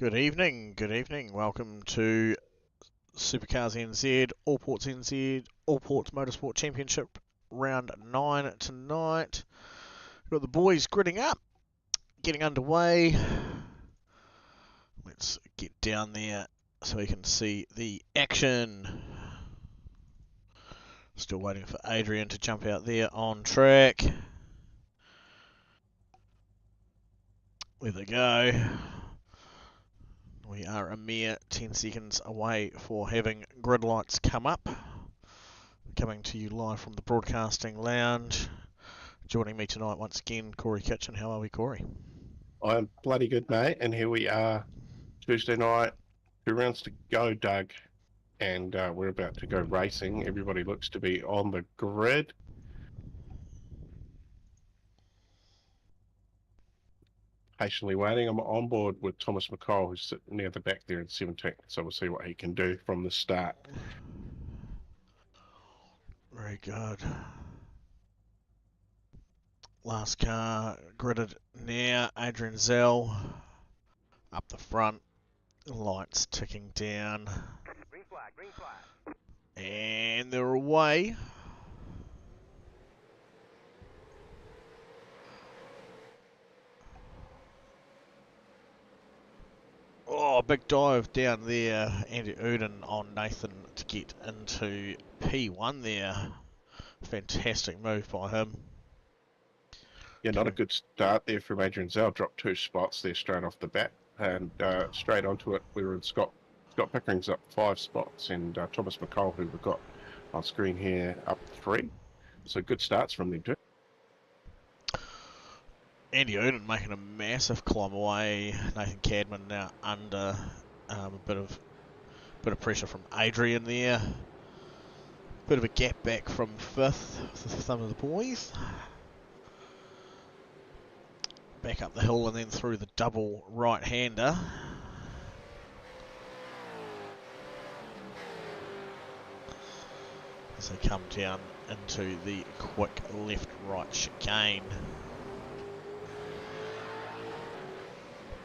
Good evening, welcome to SuperCars NZ, Allports NZ, Allports Motorsport Championship, round 9 tonight. We've got the boys gridding up, getting underway. Let's get down there so we can see the action. Still waiting for Adrian to jump out there on track. There they go. We are a mere 10 seconds away for having grid lights come up. Coming to you live from the Broadcasting Lounge. Joining me tonight once again, Corey Kitchen. How are we, Corey? I'm bloody good, mate. And here we are, Tuesday night, 2 rounds to go, Doug. And we're about to go racing. Everybody looks to be on the grid. Patiently waiting. I'm on board with Thomas McCall, who's sitting near the back there in 17th. So we'll see what he can do from the start. Very good. Last car gridded now. Adrian Zell up the front. Lights ticking down. Green flag, green flag. And they're away. Oh, big dive down there. Andy Uden on Nathan to get into P1 there. Fantastic move by him. Yeah, not a good start there from Adrian Zell. Dropped 2 spots there straight off the bat. And straight onto it, we were in Scott Pickering's up 5 spots. And Thomas McCall, who we've got on screen here, up 3. So good starts from them too. Andy Uden making a massive climb away. Nathan Cadman now under a bit of pressure from Adrian there. Bit of a gap back from 5th with some of the boys. Back up the hill and then through the double right-hander. As they come down into the quick left-right chicane.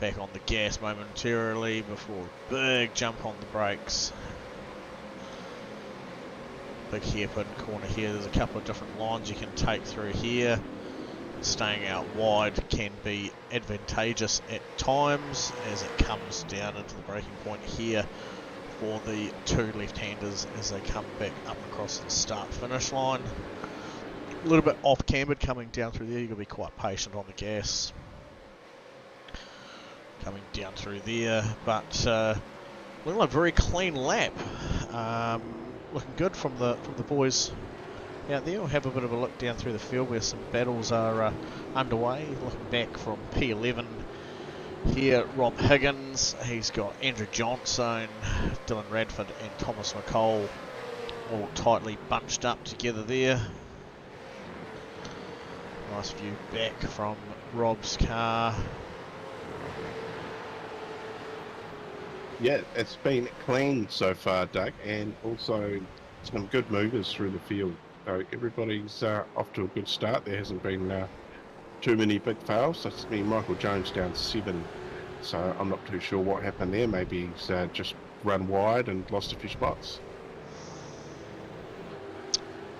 Back on the gas momentarily before a big jump on the brakes. Big hairpin corner here. There's a couple of different lines you can take through here. Staying out wide can be advantageous at times as it comes down into the braking point here for the 2 left-handers as they come back up across the start-finish line. A little bit off-cambered coming down through there. You've got to be quite patient on the gas. Coming down through there, but looking like a very clean lap. Looking good from the boys out there. We'll have a bit of a look down through the field where some battles are underway. Looking back from P11 here, Rob Higgins. He's got Andrew Johnson, Dylan Radford and Thomas McCall all tightly bunched up together there. Nice view back from Rob's car. Yeah, it's been clean so far, Doug, and also some good movers through the field. So everybody's off to a good start. There hasn't been too many big fails. That's me, Michael Jones down 7. So I'm not too sure what happened there. Maybe he's just run wide and lost a few spots.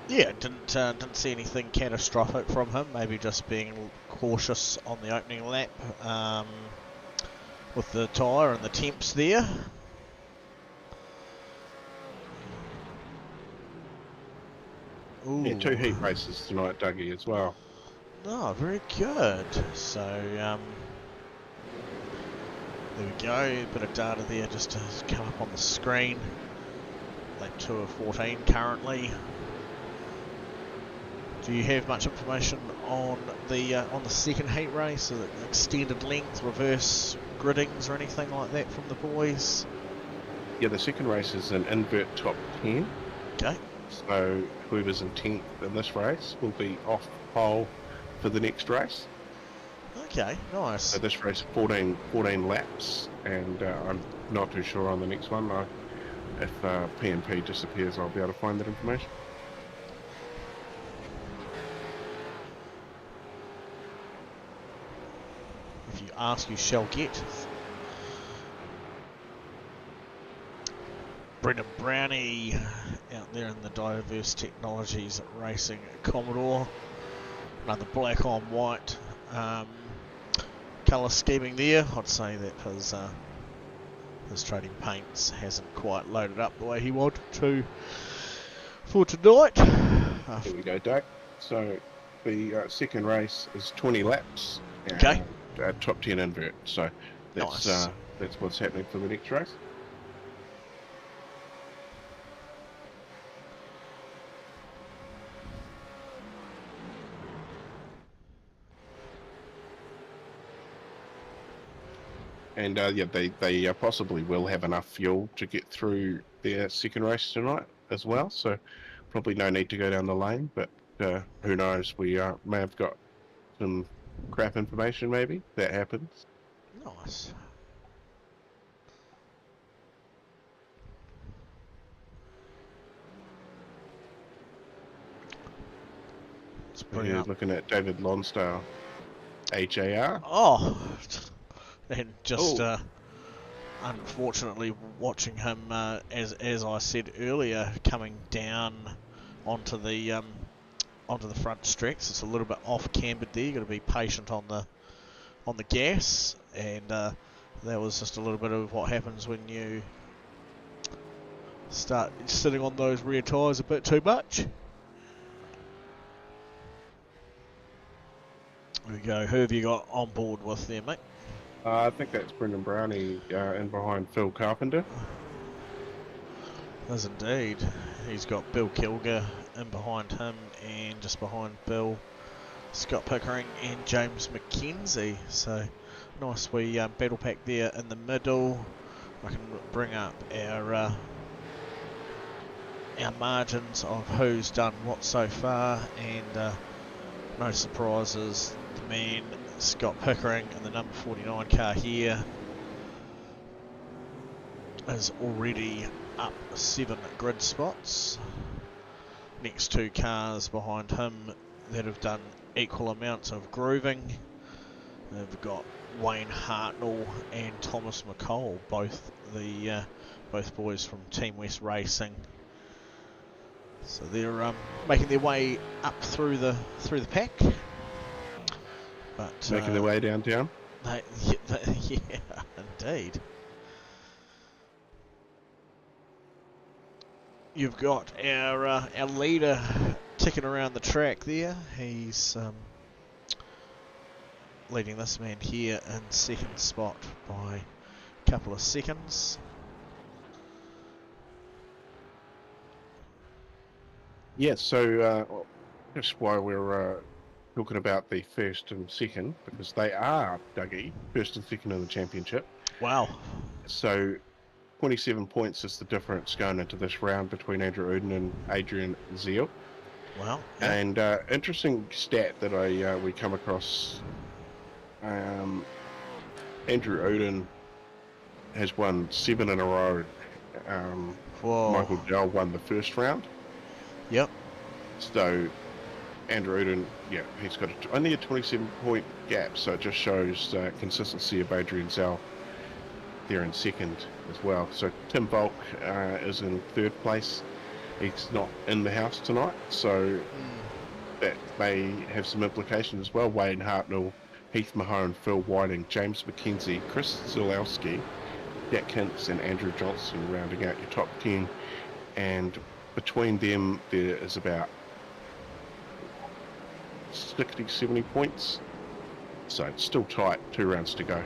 Yeah, didn't see anything catastrophic from him. Maybe just being cautious on the opening lap. With the tyre and the temps there. Ooh. Yeah, 2 heat races tonight, Dougie, as well. Oh, very good. So, there we go. A bit of data there just to come up on the screen. Lap 2 of 14 currently. Do you have much information on the second heat race? Extended length, reverse griddings or anything like that from the boys? Yeah, the second race is an invert top 10. Okay. So whoever's in 10th in this race will be off pole for the next race. Okay, nice. So this race 14 laps, and I'm not too sure on the next one. If P&P disappears, I'll be able to find that information. If you ask, you shall get. Brendan Brownie out there in the Diverse Technologies Racing Commodore. Another black on white colour scheming there. I'd say that his trading paints hasn't quite loaded up the way he wanted to for tonight. Here we go, Doug. So the second race is 20 laps. Okay. Top 10 invert. So that's Nice. that's what's happening for the next race. And yeah, they possibly will have enough fuel to get through their second race tonight as well. So probably no need to go down the lane, but who knows? We may have got some crap information. Maybe that happens. Nice. Let's bring We're up. looking at David Lonsdale, HAR. Oh, and just unfortunately watching him, as I said earlier, coming down onto the front stretch. It's a little bit off cambered there. You've got to be patient on the gas, and that was just a little bit of what happens when you start sitting on those rear tyres a bit too much. There we go. Who have you got on board with there, mate? I think that's Brendan Brownie in behind Phil Carpenter. Does indeed. He's got Bill Kilger in behind him, and just behind Bill, Scott Pickering and James McKenzie. So nice wee battle pack there in the middle. I can bring up our margins of who's done what so far, and no surprises. The man Scott Pickering in the number 49 car here is already up 7 grid spots. Next 2 cars behind him that have done equal amounts of grooving. They've got Wayne Hartnell and Thomas McCall, both boys from Team West Racing. So they're making their way up through the pack. But Making their way downtown. Yeah, indeed. You've got our leader ticking around the track there. He's leading this man here in second spot by a couple of seconds. Yeah, so just while we're talking about the first and second, because they are, Dougie, first and second in the championship. Wow. So 27 points is the difference going into this round between Andrew Uden and Adrian Zeal. Wow. Yeah. And interesting stat that we come across, Andrew Uden has won 7 in a row. Michael Dell won the first round. Yep. So Andrew Uden, yeah, he's got only a 27-point gap, so it just shows consistency of Adrian Zell there in second as well. So Tim Volk is in third place. He's not in the house tonight, so that may have some implications as well. Wayne Hartnell, Heath Mahone, Phil Whiting, James McKenzie, Chris Zalewski, Jack Hintz and Andrew Johnson rounding out your top 10. And between them, there is about 60, 70 points. So it's still tight, 2 rounds to go.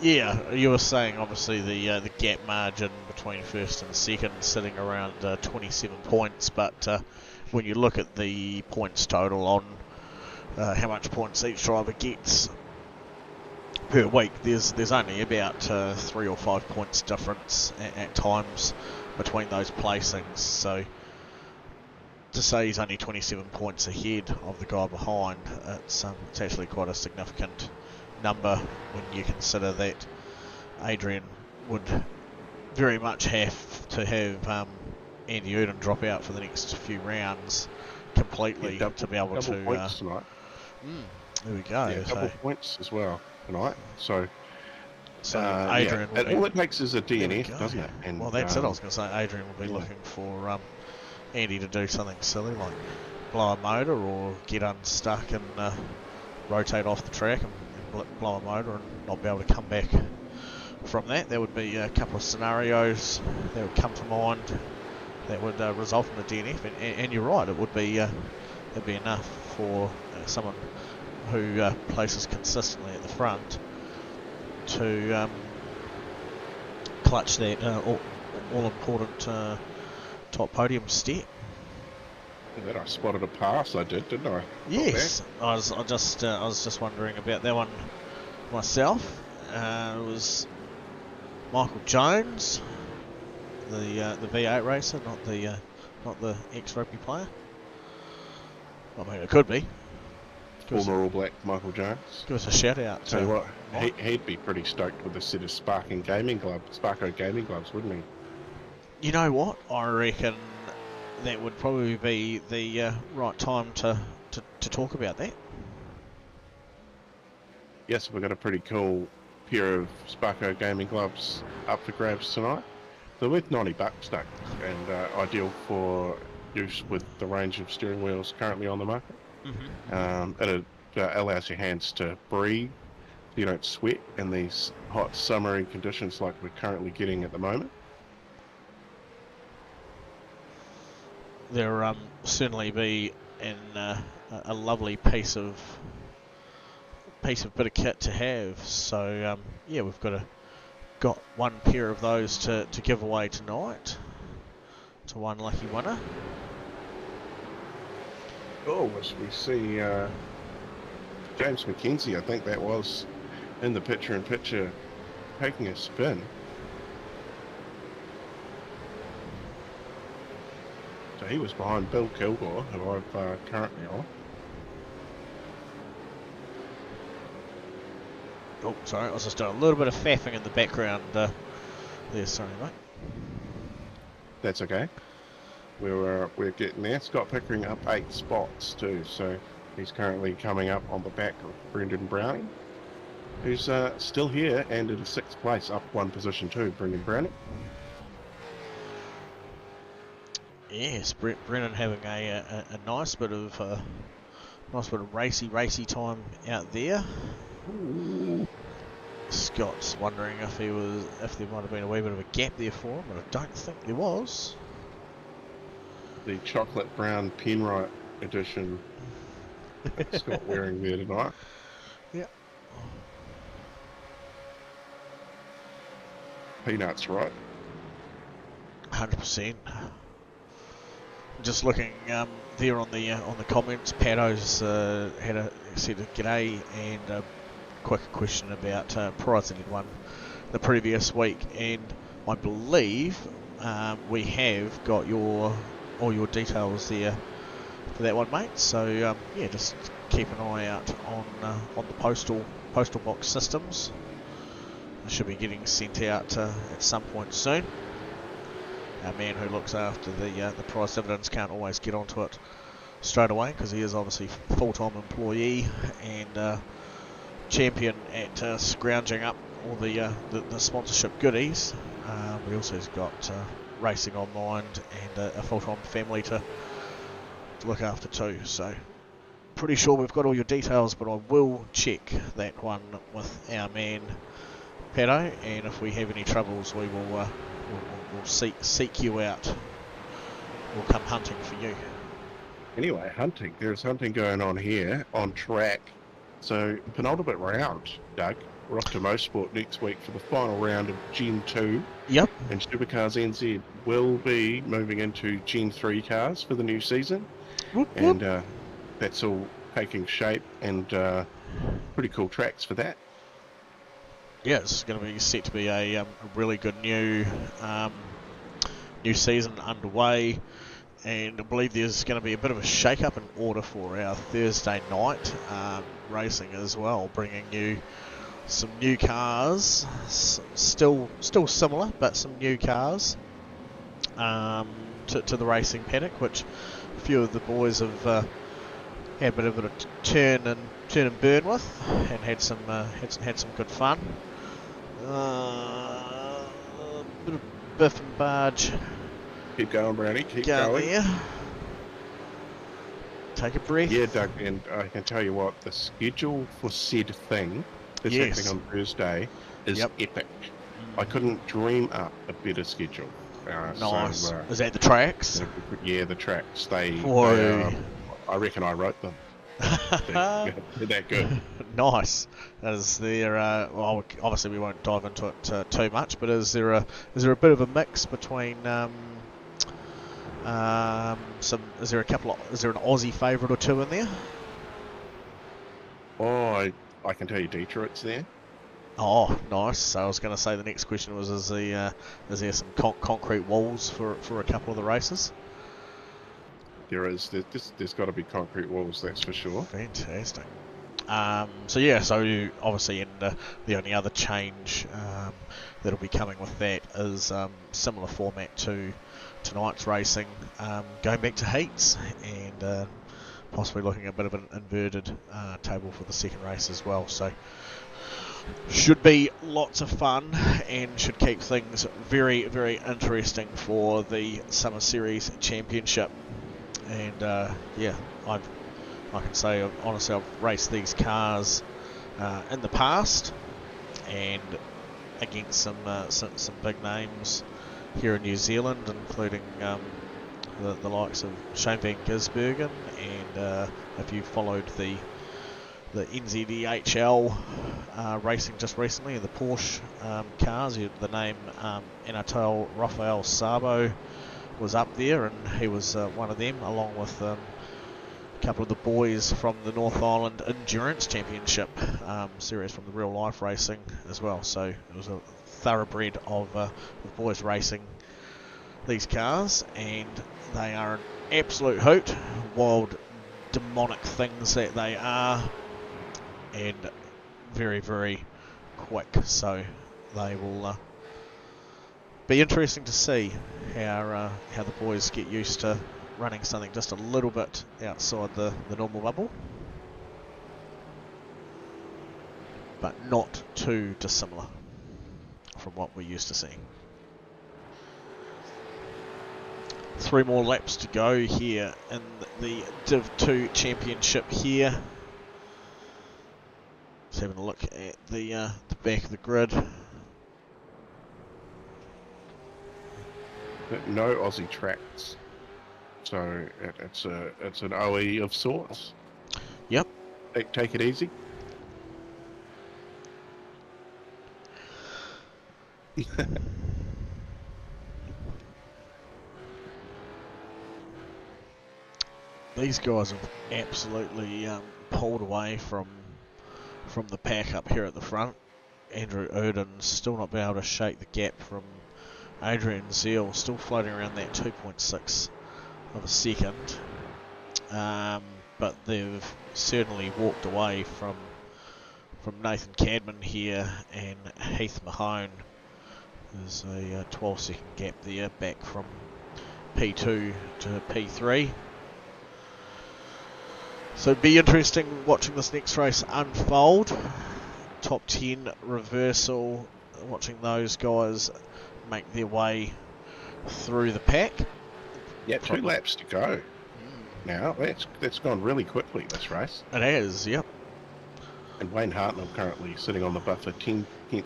Yeah, you were saying obviously the gap margin between first and second sitting around 27 points, but when you look at the points total on how much points each driver gets per week, there's only about 3 or 5 points difference at times between those placings. So to say he's only 27 points ahead of the guy behind, it's actually quite a significant number when you consider that Adrian would very much have to have Andy Uden drop out for the next few rounds completely to be able to. Points tonight. There we go. Yeah, double points as well tonight. So So Yeah. Adrian will be... All it takes is a There we DNF, go. doesn't it? And, Well, that's it. I was going to say Adrian will be yeah. looking for Andy to do something silly like blow a motor or get unstuck and rotate off the track and blow a motor and not be able to come back from that. There would be a couple of scenarios that would come to mind that would result in a DNF. And you're right, it would be it'd be enough for someone who places consistently at the front to clutch that all-important top podium step. That I spotted a pass, I did, didn't I? Yes, I was just wondering about that one myself. It was Michael Jones, the V8 racer, not the ex-rugby player. I mean, it could be. Former All Black Michael Jones. Give us a shout out. Tell you what, he'd be pretty stoked with a set of Sparko gaming gloves, wouldn't he? You know what? I reckon that would probably be the right time to talk about that. Yes, we've got a pretty cool pair of Sparko gaming gloves up for grabs tonight. They're worth $90, Doug, and ideal for use with the range of steering wheels currently on the market. Mm-hmm. It allows your hands to breathe, so you don't sweat in these hot summery conditions like we're currently getting at the moment. There certainly be a lovely piece of bit of kit to have. So yeah, we've got one pair of those to give away tonight to one lucky winner. Oh, as we see James McKenzie, I think that was in the picture taking a spin. So he was behind Bill Kilgore, who I've currently on. Oh, sorry, I was just doing a little bit of faffing in the background there. Sorry, mate. That's okay. We're getting there. Scott Pickering up 8 spots too, so he's currently coming up on the back of Brendan Browning, who's still here and in 6th place, up 1 position too, Brendan Browning. Yes, Brennan having a nice bit of racy time out there. Ooh. Scott's wondering if there might have been a wee bit of a gap there for him, but I don't think there was. The chocolate brown Penrite edition Scott wearing there tonight. Yeah. Peanuts, right? 100%. Just looking there on the comments, Pado's said a g'day and a quick question about prize that he'd won the previous week, and I believe we have got all your details there for that one, mate. So yeah, just keep an eye out on the postal box systems. It should be getting sent out at some point soon. Our man who looks after the prize dividends can't always get onto it straight away because he is obviously full-time employee and champion at scrounging up all the sponsorship goodies. We also have got racing on mind and a full-time family to look after too. So pretty sure we've got all your details, but I will check that one with our man Pato, and if we have any troubles, we will we'll seek you out. We'll come hunting for you. Anyway, hunting. There's hunting going on here on track. So penultimate round, Doug. We're off to Motorsport next week for the final round of Gen 2. Yep. And SuperCars NZ will be moving into Gen 3 cars for the new season. Whoop, and whoop. That's all taking shape and pretty cool tracks for that. Yeah, it's going to be set to be a really good new season underway, and I believe there's going to be a bit of a shake-up in order for our Thursday night racing as well, bringing you some new cars, still similar, but some new cars to the racing paddock, which a few of the boys have had a bit of a turn and burn with, and had some good fun. Bit of biff and barge Keep going, Brownie. Keep going going. there. Take a breath. Yeah, Doug, and I can tell you what, the schedule for said thing that's happening on Thursday is epic. I couldn't dream up a better schedule. Nice. So, Is that the tracks? yeah, the tracks. They I reckon I wrote them. They're that good. Nice. Is there? Well, obviously we won't dive into it too much, but is there a bit of a mix between is there an Aussie favourite or two in there? Oh, I can tell you Detroit's there. Oh, nice. So I was going to say the next question was, is there some concrete walls for a couple of the races? There is. There's got to be concrete walls, that's for sure. Fantastic. So yeah, so obviously, and the only other change that'll be coming with that is similar format to tonight's racing, going back to heats and possibly looking at a bit of an inverted table for the second race as well. So should be lots of fun and should keep things very, very interesting for the Summer Series Championship. And yeah, I can say honestly, I've raced these cars in the past and against some big names here in New Zealand, including the likes of Shane van Gisbergen, and if you followed the NZDHL racing just recently, the Porsche cars, the name Anatole Rafael Sabo was up there, and he was one of them, along with a couple of the boys from the North Island Endurance Championship series from the real life racing as well. So it was a thoroughbred of boys racing these cars, and they are an absolute hoot, wild demonic things that they are, and very, very quick. So they will be interesting to see how the boys get used to running something just a little bit outside the normal bubble, but not too dissimilar from what we're used to seeing. 3 more laps to go here in the Div 2 Championship here. Just having a look at the back of the grid. No Aussie tracks, so it's an OE of sorts. Yep. Take it easy. These guys have absolutely pulled away from the pack up here at the front. Andrew Erdon's still not been able to shake the gap from Adrian Zeal, still floating around that 2.6 of a second. But they've certainly walked away from Nathan Cadman here, and Heath Mahone. There's a 12-second gap there, back from P2 to P3. So it'd be interesting watching this next race unfold. Top 10 reversal, watching those guys make their way through the pack. Yeah, 2 laps to go. Now that's gone really quickly, this race. It has, yep. And Wayne Hartnell currently sitting on the buffer, 10th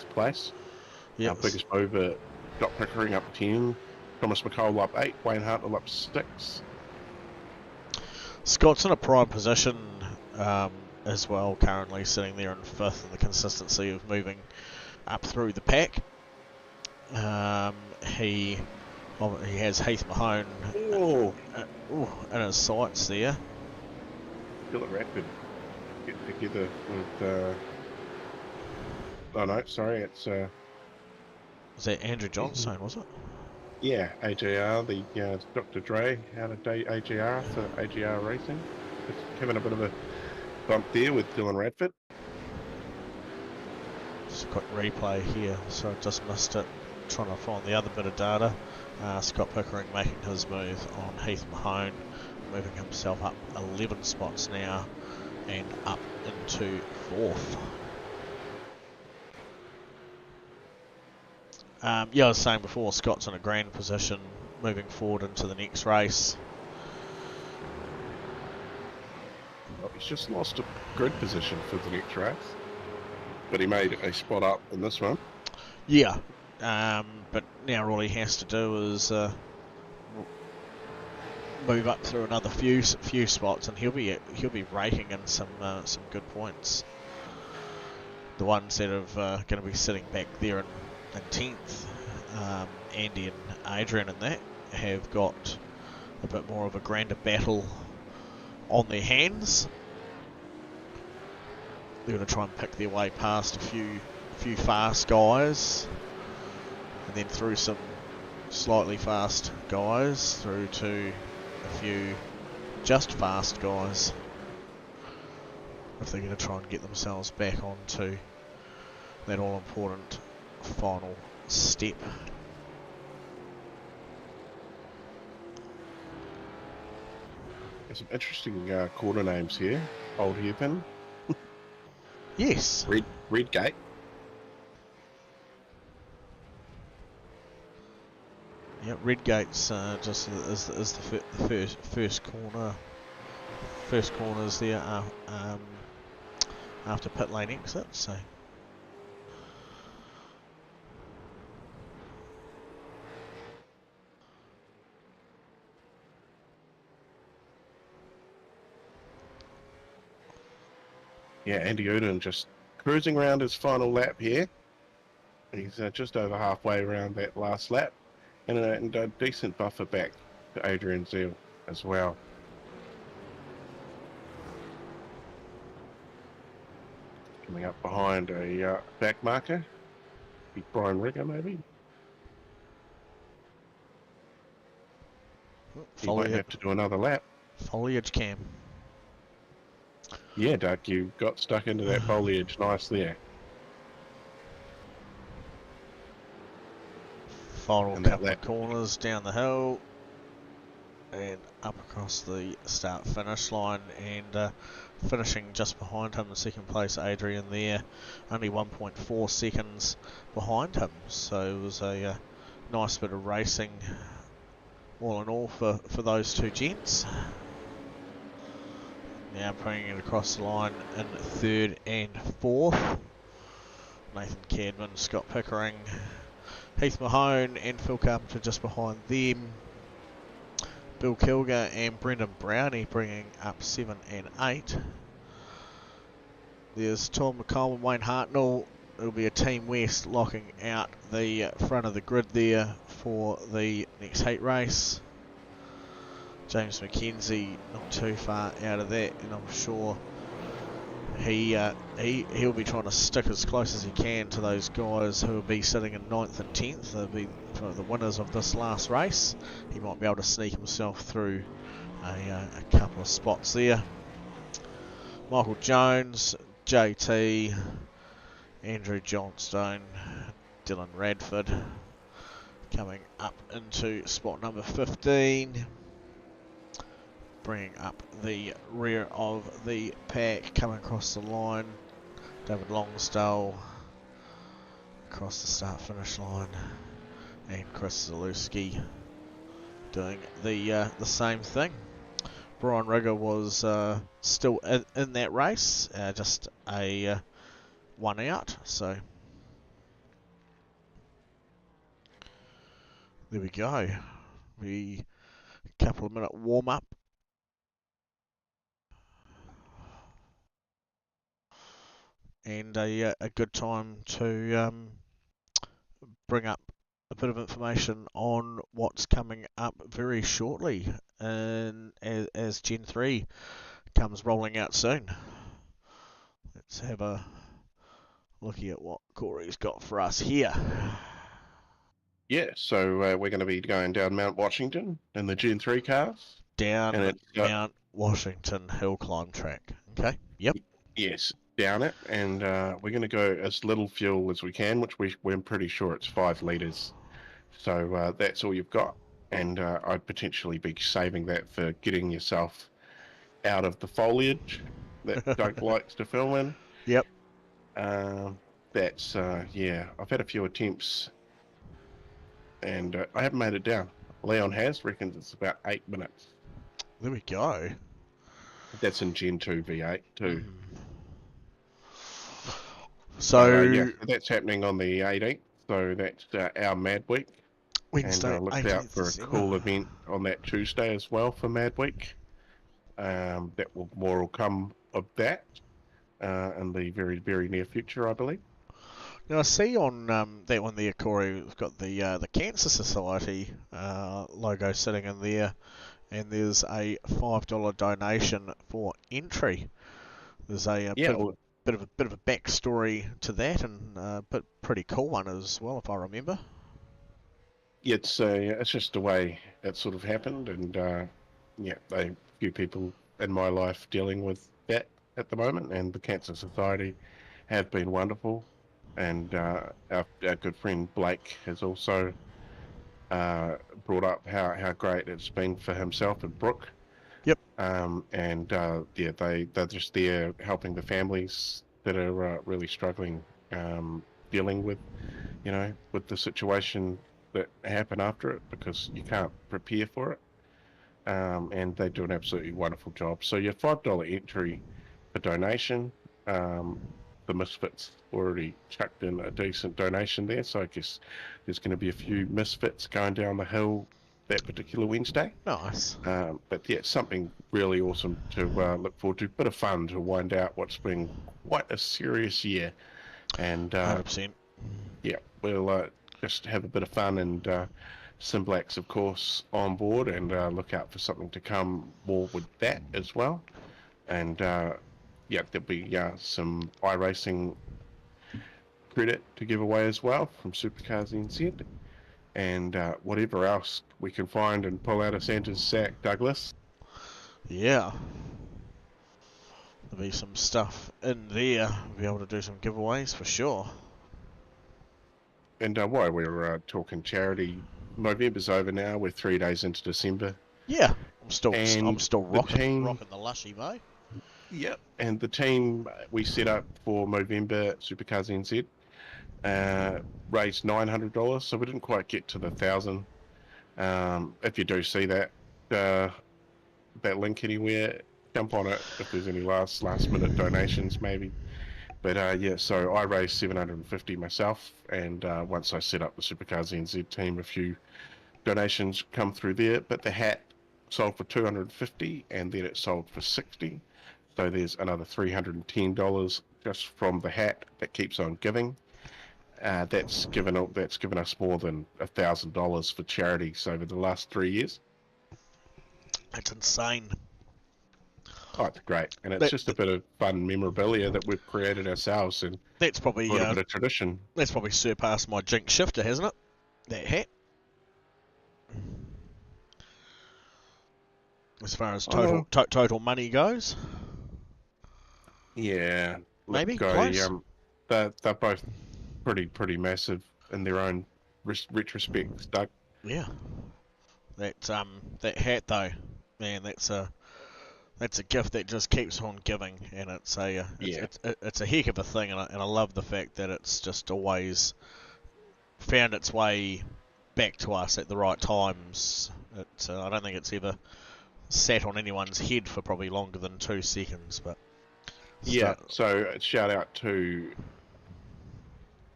place. Yep. Our biggest mover, Doc Pickering up 10, Thomas McCole up 8, Wayne Hartnell up 6. Scott's in a prime position as well, currently sitting there in 5th, and the consistency of moving up through the pack. He has Heath Mahone in his sights there. Dylan Radford get together with oh no, sorry, it's Was that Andrew Johnstone, was it? Yeah, AJR, the Dr. Dre out of AJR for AJR Racing. Just having a bit of a bump there with Dylan Radford. Just a quick replay here, so I just missed it. Trying to find the other bit of data. Scott Pickering making his move on Heath Mahone, moving himself up 11 spots now and up into 4th. Yeah, I was saying before, Scott's in a grand position moving forward into the next race. Well, he's just lost a grid position for the next race, but he made a spot up in this one. Yeah, but now all he has to do is move up through another few spots, and he'll be raking in some good points. The ones that are going to be sitting back there in 10th, Andy and Adrian and that, have got a bit more of a grander battle on their hands. They're going to try and pick their way past a few fast guys, and then through some slightly fast guys, through to a few just fast guys, if they're going to try and get themselves back onto that all-important final step. There's some interesting corner names here. Old Hairpin. Yes. Redgate. Yeah, Redgate's just is the first corner. First corners there after pit lane exit. So. Yeah, Andy Uden just cruising around his final lap here. He's just over halfway around that last lap, and a decent buffer back to Adrian Zeal as well. Coming up behind a back marker, be Brian Rigger maybe. He might have to do another lap. Foliage cam. Yeah, Doug, you got stuck into that foliage nice there. Final couple of corners down the hill and up across the start finish line, and finishing just behind him in second place, Adrian there, only 1.4 seconds behind him. So it was a nice bit of racing all in all for those two gents. Now bringing it across the line in third and fourth, Nathan Cadman, Scott Pickering, Heath Mahone and Phil Carpenter just behind them. Bill Kilger and Brendan Brownie bringing up 7 and 8. There's Tom McCollum and Wayne Hartnell. It'll be a Team West locking out the front of the grid there for the next heat race. James McKenzie not too far out of that, and I'm sure he'll be trying to stick as close as he can to those guys who will be sitting in 9th and 10th. They'll be the winners of this last race. He might be able to sneak himself through a couple of spots there. Michael Jones, JT, Andrew Johnstone, Dylan Radford coming up into spot number 15. Bringing up the rear of the pack, coming across the line, David Longstall across the start finish line, and Chris Zalewski doing the same thing. Brian Rigger was still in that race, just a one out, so there we go. A couple of minute warm up. And a good time to bring up a bit of information on what's coming up very shortly, and as Gen 3 comes rolling out soon. Let's have a look at what Corey's got for us here. Yeah, so we're going to be going down Mount Washington in the Gen 3 cars. Down Mount Washington hill climb track. Okay, yep. Yes, down it, and we're going to go as little fuel as we can, which we're pretty sure it's 5 litres. So that's all you've got, and I'd potentially be saving that for getting yourself out of the foliage that Doug likes to film in. Yep. That's, yeah, I've had a few attempts and I haven't made it down. Leon has, reckons it's about 8 minutes. There we go. That's in Gen 2 V8 too. So, Yeah, that's happening on the 18th, so that's our Mad Week. Wednesday, And look 18th out for a December. cool event on that Tuesday as well for Mad Week. That more will come of that in the very, very near future, I believe. Now I see on that one there, Corey, we've got the Cancer Society logo sitting in there, and there's a $5 donation for entry. There's a Yeah, bit of a backstory to that, and but pretty cool one as well, if I remember. it's just the way it sort of happened, and yeah, a few people in my life dealing with that at the moment, and the Cancer Society have been wonderful, and our good friend Blake has also brought up how great it's been for himself and Brooke. Yep. And yeah, they're just there helping the families that are really struggling, dealing with, with the situation that happened after it, because you can't prepare for it. And they do an absolutely wonderful job. So your $5 entry for donation. The Misfits already chucked in a decent donation there, so I guess there's going to be a few Misfits going down the hill that particular Wednesday. Nice. But yeah, something really awesome to look forward to. Bit of fun to wind out what's been quite a serious year. And 100%. yeah, we'll just have a bit of fun, and Simblacks, of course, on board, and look out for something to come more with that as well. And yeah, there'll be some iRacing credit to give away as well from SuperCars NZ, and whatever else we can find and pull out of Santa's sack, Douglas. Yeah. There'll be some stuff in there. We'll be able to do some giveaways for sure. And while we're talking charity, November's over now. We're 3 days into December. Yeah. I'm still rocking the Lushy, mate. Yep, and the team we set up for November, SuperCars NZ, raised $900, so we didn't quite get to the 1,000. If you do see that link anywhere, jump on it if there's any last minute donations maybe. But yeah, so I raised 750 myself, and once I set up the SuperCars NZ team, a few donations come through there. But the hat sold for 250, and then it sold for 60. So there's another $310 just from the hat that keeps on giving. That's given us more than $1,000 for charities over the last 3 years. That's insane. Oh, it's great, and it's just a bit of fun memorabilia that we've created ourselves, and that's probably a little bit of tradition. That's probably surpassed my Jinx shifter, hasn't it? That hat. As far as total money goes. Yeah, maybe close. They're both pretty massive in their own retrospects, Doug. Yeah, that hat though, man, that's a gift that just keeps on giving, and it's a heck of a thing, and I love the fact that it's just always found its way back to us at the right times. I don't think it's ever sat on anyone's head for probably longer than 2 seconds, but. Yeah, so shout out to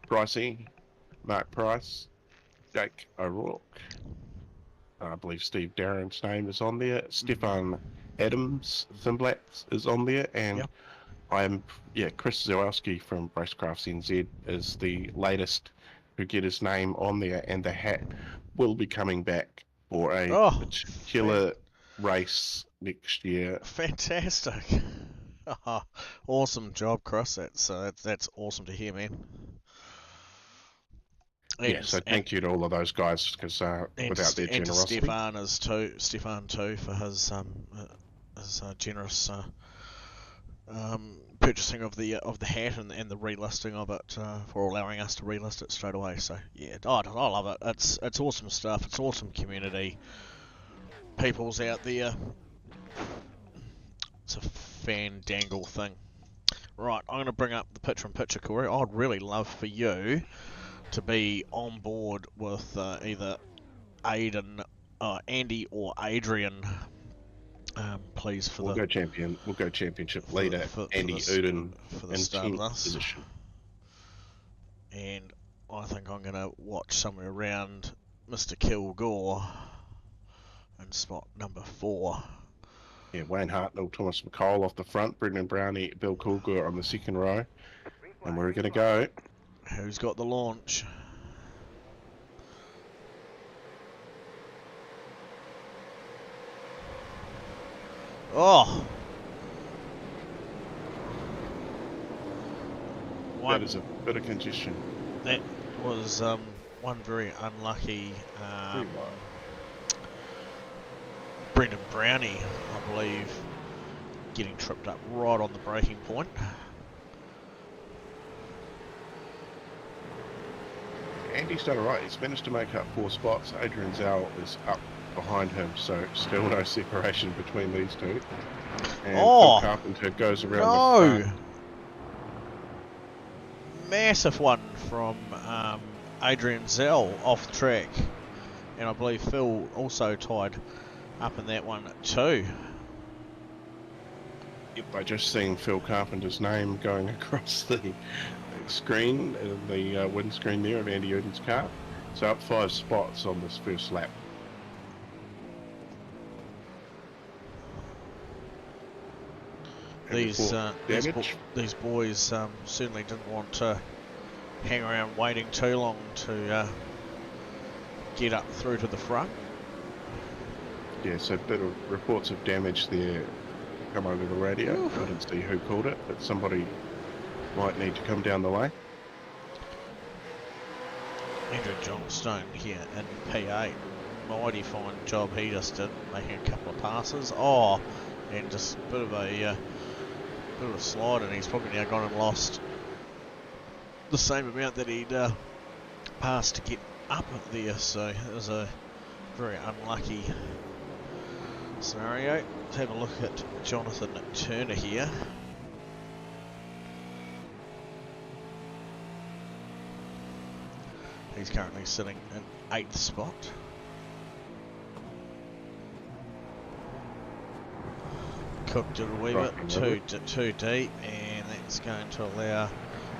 Pricey, Mark Price, Jake O'Rourke, I believe Steve Darren's name is on there, Stefan Adams, Simblacks is on there, and Chris Zawalski from Racecrafts NZ is the latest to get his name on there, and the hat will be coming back for a particular race next year. Fantastic. Awesome job, Chris. That's awesome to hear, man. So thank you to all of those guys, because without their generosity. And Stefan too, for his generous purchasing of the hat and the relisting of it, for allowing us to relist it straight away. So yeah, I love it. It's awesome stuff. It's awesome community. People's out there. It's a fandangle thing. Right, I'm going to bring up the picture-in-picture, Corey. I'd really love for you to be on board with either Andy or Adrian. Please for We'll the go championship leader, Andy the Uden for the in start of 10th this. position. And I think I'm going to watch somewhere around Mr. Kilgore in spot number 4. Yeah, Wayne Hartnell, Thomas McCall off the front, Brendan Brownie, Bill Kilgore on the second row. And we're going to go. Who's got the launch? Oh! That is a bit of congestion. That was one very unlucky Brendan Brownie, I believe, getting tripped up right on the braking point. Andy's done alright. He's managed to make up 4 spots. Adrian Zell is up behind him, so still no separation between these two. And Phil Carpenter goes around the front. Massive one from Adrian Zell off track, and I believe Phil also tied up in that one too. Yep, by just seeing Phil Carpenter's name going across the screen, the windscreen there of Andy Uden's car. So up 5 spots on this first lap. These boys certainly didn't want to hang around waiting too long to get up through to the front. Yeah, so a bit of reports of damage there come over the radio. Oof. I didn't see who called it, but somebody might need to come down the way. Andrew Johnstone here in P8. Mighty fine job he just did, making a couple of passes. Oh, and just a bit of a slide, and he's probably now gone and lost the same amount that he'd passed to get up there. So it was a very unlucky scenario. Let's have a look at Jonathan Turner here. He's currently sitting in 8th spot. Cook did a wee bit too deep, and that's going to allow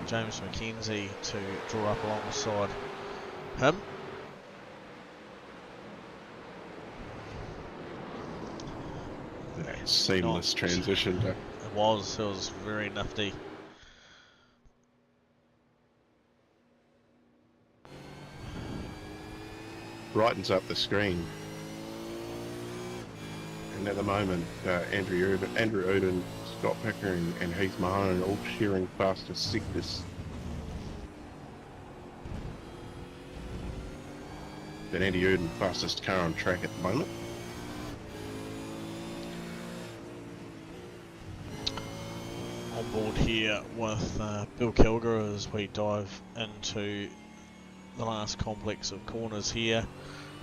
James McKenzie to draw up alongside him. That seamless transition. It was very nifty. Brightens up the screen. And at the moment, Andrew Uden, Scott Pickering and Heath Mahone all sharing fastest sectors. But Andy Uden, fastest car on track at the moment. On board here with Bill Kilgore as we dive into the last complex of corners here,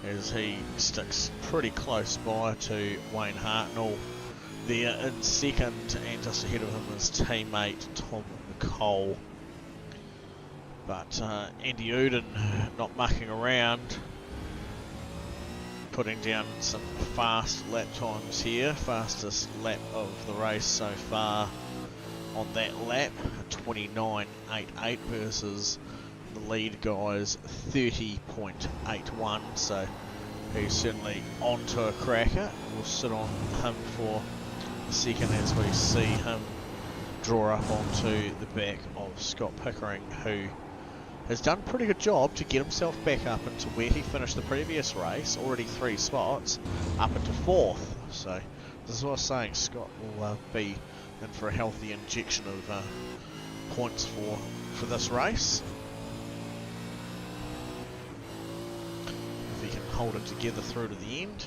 as he sticks pretty close by to Wayne Hartnell there in second, and just ahead of him is teammate Tom McCall. But Andy Uden not mucking around, putting down some fast lap times here. Fastest lap of the race so far on that lap, 29.88 versus the lead guy's 30.81, so he's certainly onto a cracker. We'll sit on him for a second as we see him draw up onto the back of Scott Pickering, who has done a pretty good job to get himself back up into where he finished the previous race, already 3 spots, up into 4th. So this is what I was saying, Scott will be in for a healthy injection of points for this race. If he can hold it together through to the end.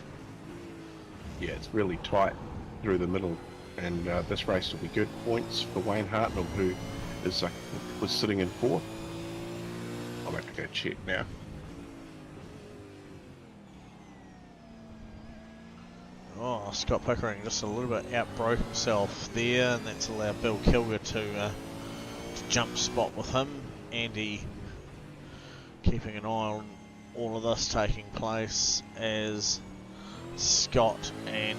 Yeah, it's really tight through the middle, and this race will be good. Points for Wayne Hartnell, who is was sitting in 4th. I'll have to go check now. Oh, Scott Pickering just a little bit outbroke himself there, and that's allowed Bill Kilgore to jump spot with him. Andy keeping an eye on all of this taking place as Scott and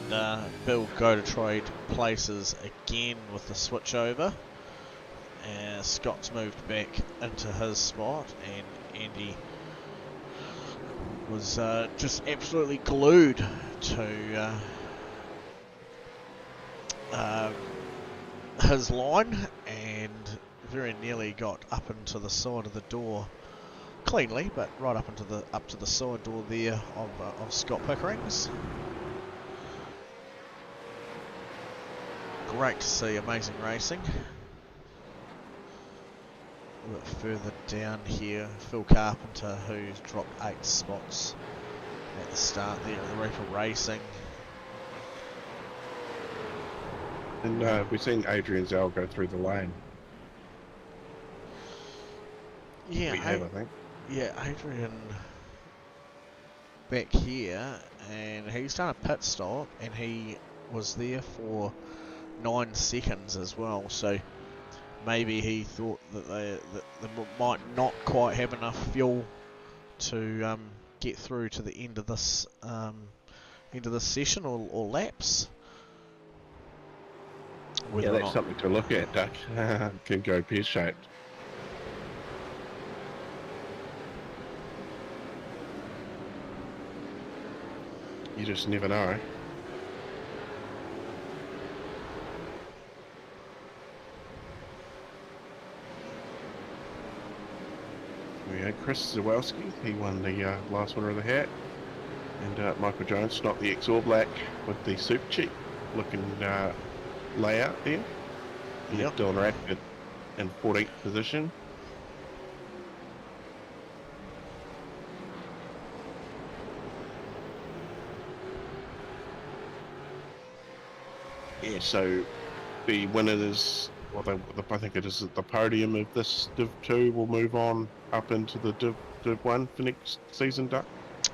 Bill go to trade places again with the switchover. Scott's moved back into his spot, and Andy was just absolutely glued to his line, and very nearly got up into the side of the door cleanly, but right up to the side door there of Scott Pickering's. Great to see, amazing racing. A bit further down here, Phil Carpenter, who's dropped 8 spots at the start there of the Reaper Racing. And we've seen Adrian Zell go through the lane. Yeah, We have, I think. Yeah, Adrian back here, and he's done a pit stop, and he was there for 9 seconds as well, so maybe he thought that they might not quite have enough fuel to get through to the end of this session or laps. Yeah, that's something to look at, Duck. Can go pear-shaped. You just never know. We had Chris Zawelski, he won the last winner of the hat. And Michael Jones, not the ex-All Black, with the Super Cheap looking layout there. Yep. Dylan Radford in 14th position. Yeah, so the winners, well, I think it is the podium of this Div 2 will move on up into the Div 1 for next season, Duck.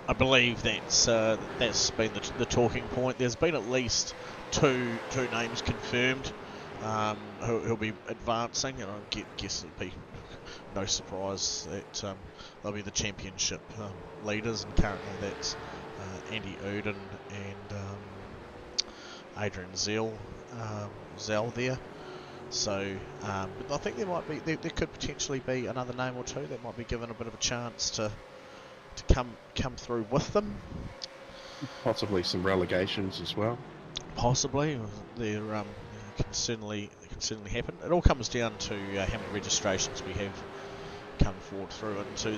I believe that's been the talking point. There's been at least two names confirmed who'll be advancing, and I guess it'll be no surprise that they'll be the championship leaders, and currently that's Andy Uden and Adrian Zell there. So but I think there could potentially be another name or two that might be given a bit of a chance to come through with them. Possibly some relegations as well. Possibly, there can certainly happen. It all comes down to how many registrations we have come forward through into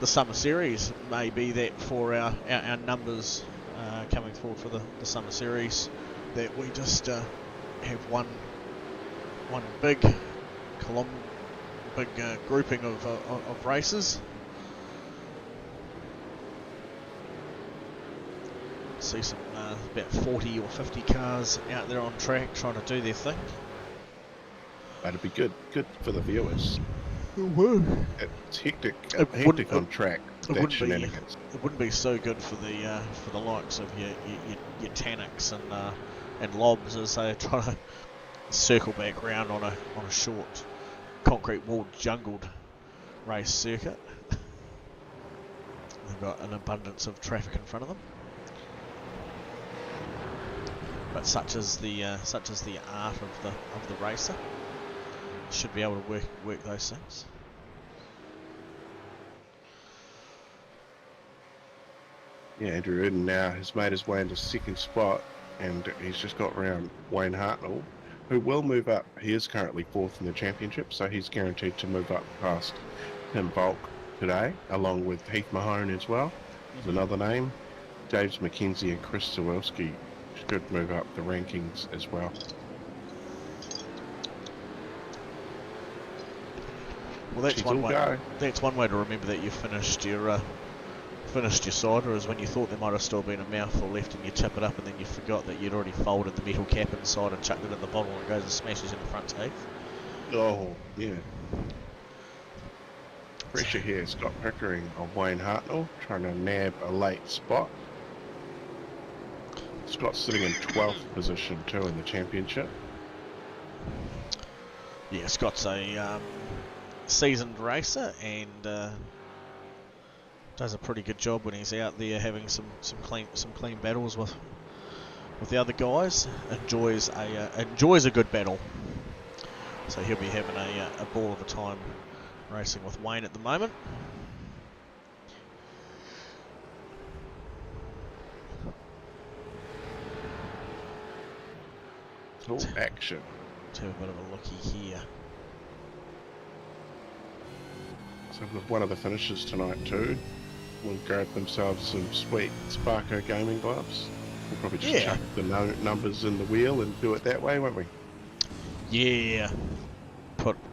the summer series. Maybe that for our numbers coming forward for the summer series, that we just have one big grouping of races. See some about 40 or 50 cars out there on track trying to do their thing. That'd be good for the viewers. It would. It's hectic on track. It wouldn't be so good for the likes of your Tannics and Lobs as they try to circle back round on a short concrete walled jungled race circuit. They've got an abundance of traffic in front of them. But such is the art of the racer. Should be able to work those things. Yeah, Andrew Uden now has made his way into second spot, and he's just got around Wayne Hartnell, who will move up. He is currently 4th in the championship, so he's guaranteed to move up past Tim Volk today, along with Heath Mahone as well. There's another name. James McKenzie and Chris Zawelski should move up the rankings as well. Well, that's one way. That's one way to remember that you finished your cider, is when you thought there might have still been a mouthful left, and you tip it up, and then you forgot that you'd already folded the metal cap inside and chucked it in the bottle, and it goes and smashes in the front teeth. Oh yeah. Pressure here, Scott Pickering of Wayne Hartnell trying to nab a late spot. Scott's sitting in 12th position too in the championship. Yeah, Scott's a seasoned racer, and does a pretty good job when he's out there having some clean battles with the other guys. Enjoys a good battle. So he'll be having a ball of a time racing with Wayne at the moment. All action. Let's have a bit of a looky here. So with one of the finishers tonight too, will grab themselves some sweet Sparko gaming gloves. We'll probably just chuck the numbers in the wheel and do it that way, won't we? Yeah.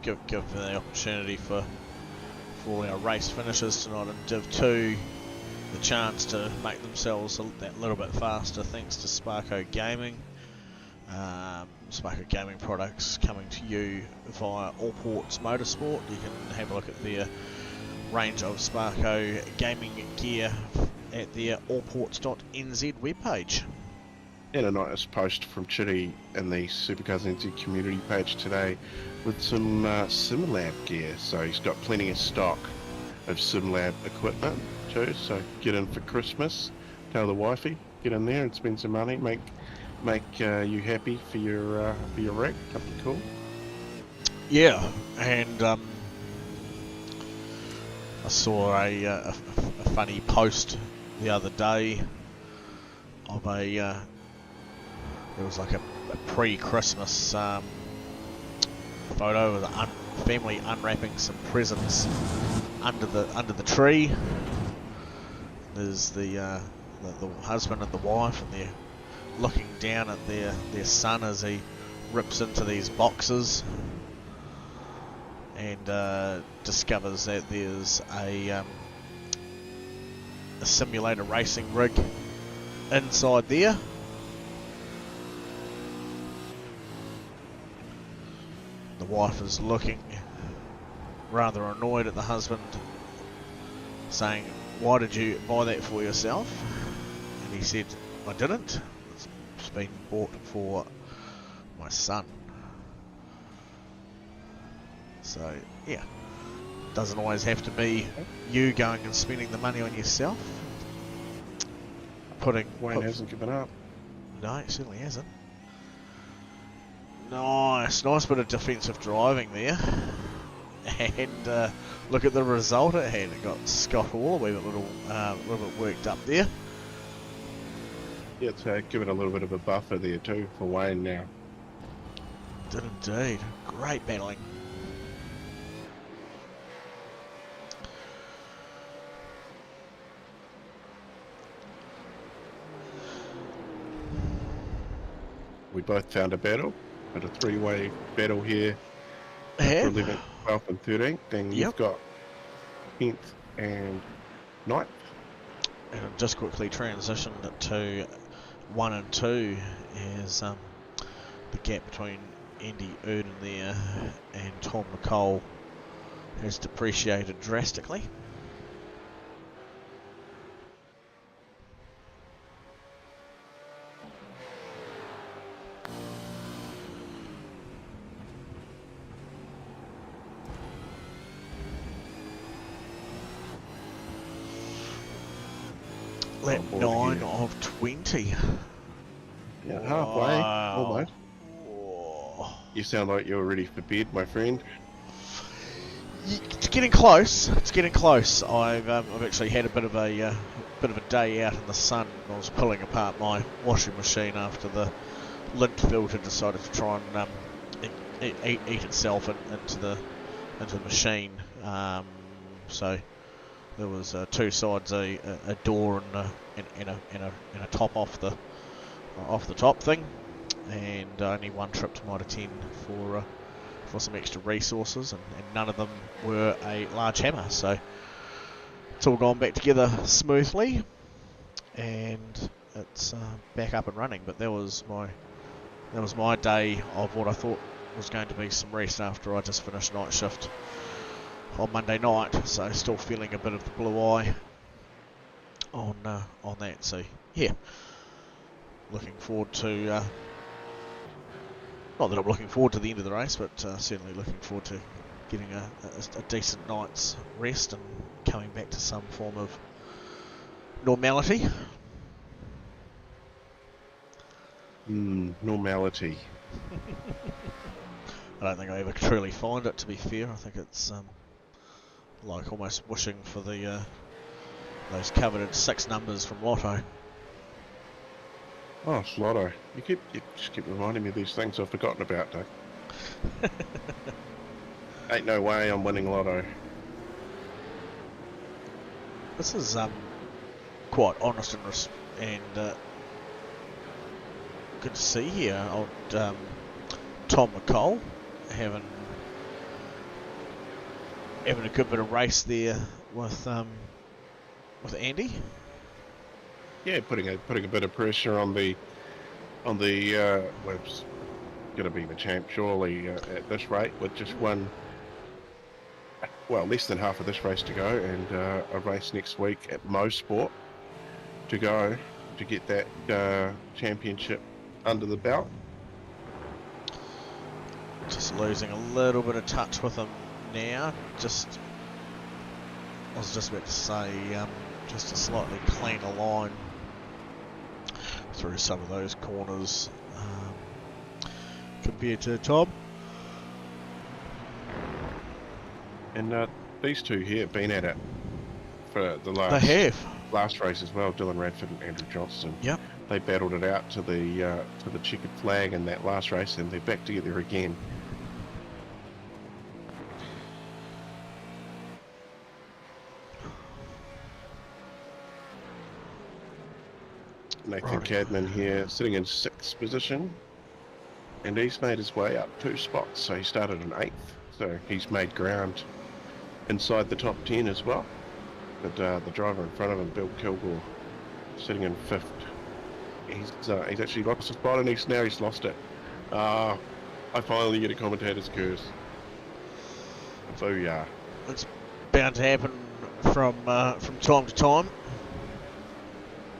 Give the opportunity for all our race finishers tonight, and Div 2 the chance to make themselves that little bit faster thanks to Sparko Gaming. Sparko Gaming products coming to you via Allports Motorsport. You can have a look at their range of Sparko gaming gear at their allports.nz webpage. And a nice post from Chitty in the SuperCars NZ community page today with some SimLab gear. So he's got plenty of stock of SimLab equipment too. So get in for Christmas, tell the wifey, get in there and spend some money, make you happy for your rig. That'd be cool. Yeah, and I saw a funny post the other day of there was like a pre-Christmas photo of the family unwrapping some presents under the tree. There's the husband and the wife, and they're looking down at their son as he rips into these boxes and discovers that there's a simulator racing rig inside there. The wife is looking rather annoyed at the husband, saying, "Why did you buy that for yourself?" And he said, "I didn't. It's been bought for my son." So, yeah. Doesn't always have to be you going and spending the money on yourself. Wayne hasn't given up. No, it certainly hasn't. Nice bit of defensive driving there. And look at the result it had. It got Scott Hall a little bit worked up there. Yeah, it's given a little bit of a buffer there too for Wayne now. Did indeed. Great battling. We both found a battle, and a three-way battle here for 11th, 12th and 13th. Then you've got 10th and 9th. And I've just quickly transitioned to 1 and 2 as the gap between Andy Erdon there and Tom McCall has depreciated drastically. Lap 9 of 20. Yeah, halfway, almost. Whoa. You sound like you're ready for bed, my friend. It's getting close. I've actually had a bit of a day out in the sun. I was pulling apart my washing machine after the lint filter decided to try and eat itself into the machine. So there was two sides, a door and a top off the top thing, and only one trip to Mitre 10 for some extra resources, and none of them were a large hammer. So it's all gone back together smoothly, and it's back up and running. But that was my day of what I thought was going to be some rest after I just finished night shift on Monday night, so still feeling a bit of the blue eye on that. So yeah, looking forward to not that I'm looking forward to the end of the race, but certainly looking forward to getting a decent night's rest and coming back to some form of normality. Normality. I don't think I ever truly find it, to be fair. I think it's like almost wishing for the those coveted 6 numbers from Lotto. Oh, it's Lotto. You just keep reminding me of these things I've forgotten about, Doug. Ain't no way I'm winning Lotto. This is quite honest and good to see here. Old Tom McCall having a good bit of race there with Andy. Yeah, putting a bit of pressure on the well, it's going to be the champ surely at this rate, with just one, well, less than half of this race to go, and a race next week at Mosport to go to get that championship under the belt. Just losing a little bit of touch with him now. I was just about to say, just a slightly cleaner line through some of those corners compared to Tom. And these two here have been at it for the last race as well. Dylan Radford and Andrew Johnston. Yep. They battled it out to the checkered flag in that last race, and they're back together again. Nathan Cadman here, sitting in 6th position, and he's made his way up 2 spots. So he started in 8th, so he's made ground inside the top 10 as well. But the driver in front of him, Bill Kilgore, sitting in 5th. He's actually lost his spot, and he's lost it. I finally get a commentator's curse. Booyah. It's bound to happen from time to time.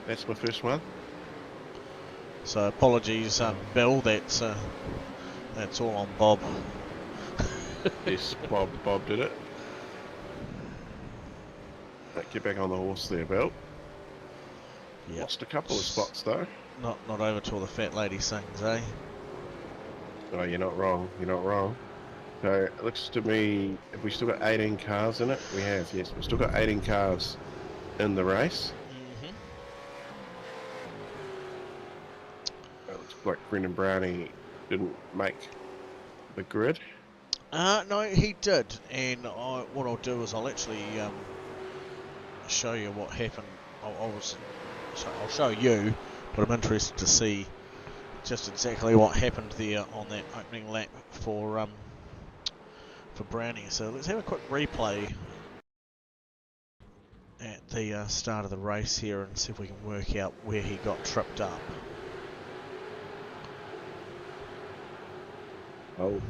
That's my first one. So apologies, Bill. That's all on Bob. Yes, Bob did it. Get back on the horse there, Bill. Yep. Lost a couple of spots though. Not over till the fat lady sings, eh? Oh, you're not wrong. You're not wrong. So it looks to me, have we still got 18 cars in it? We have, yes. We've still got 18 cars in the race. It looks like Brendan Brownie didn't make the grid. No, he did. And what I'll do is I'll actually show you what happened. I'll show you, but I'm interested to see just exactly what happened there on that opening lap for Brownie. So let's have a quick replay at the start of the race here and see if we can work out where he got tripped up. Oh.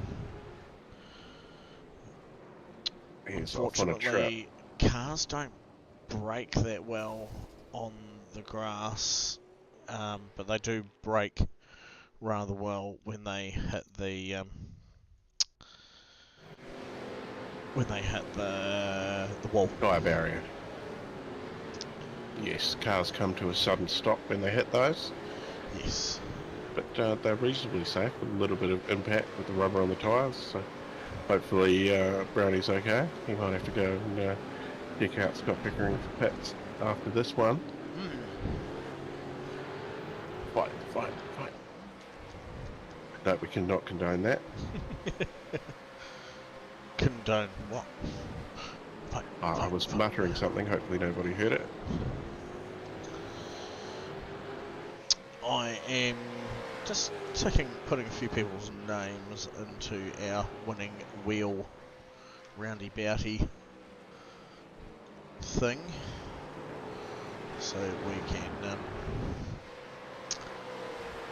He's off on a trip. Unfortunately, cars don't brake that well on the grass, but they do brake rather well when they hit the wall. Tyre barrier. Yes, cars come to a sudden stop when they hit those. Yes. But they're reasonably safe with a little bit of impact with the rubber on the tyres. So hopefully Brownie's okay. He might have to go and check out Scott Pickering for pits after this one. Fight. No, we cannot condone that. Condone what? I was muttering something, hopefully nobody heard it. I am just putting a few people's names into our winning wheel roundy-bouty thing, so we can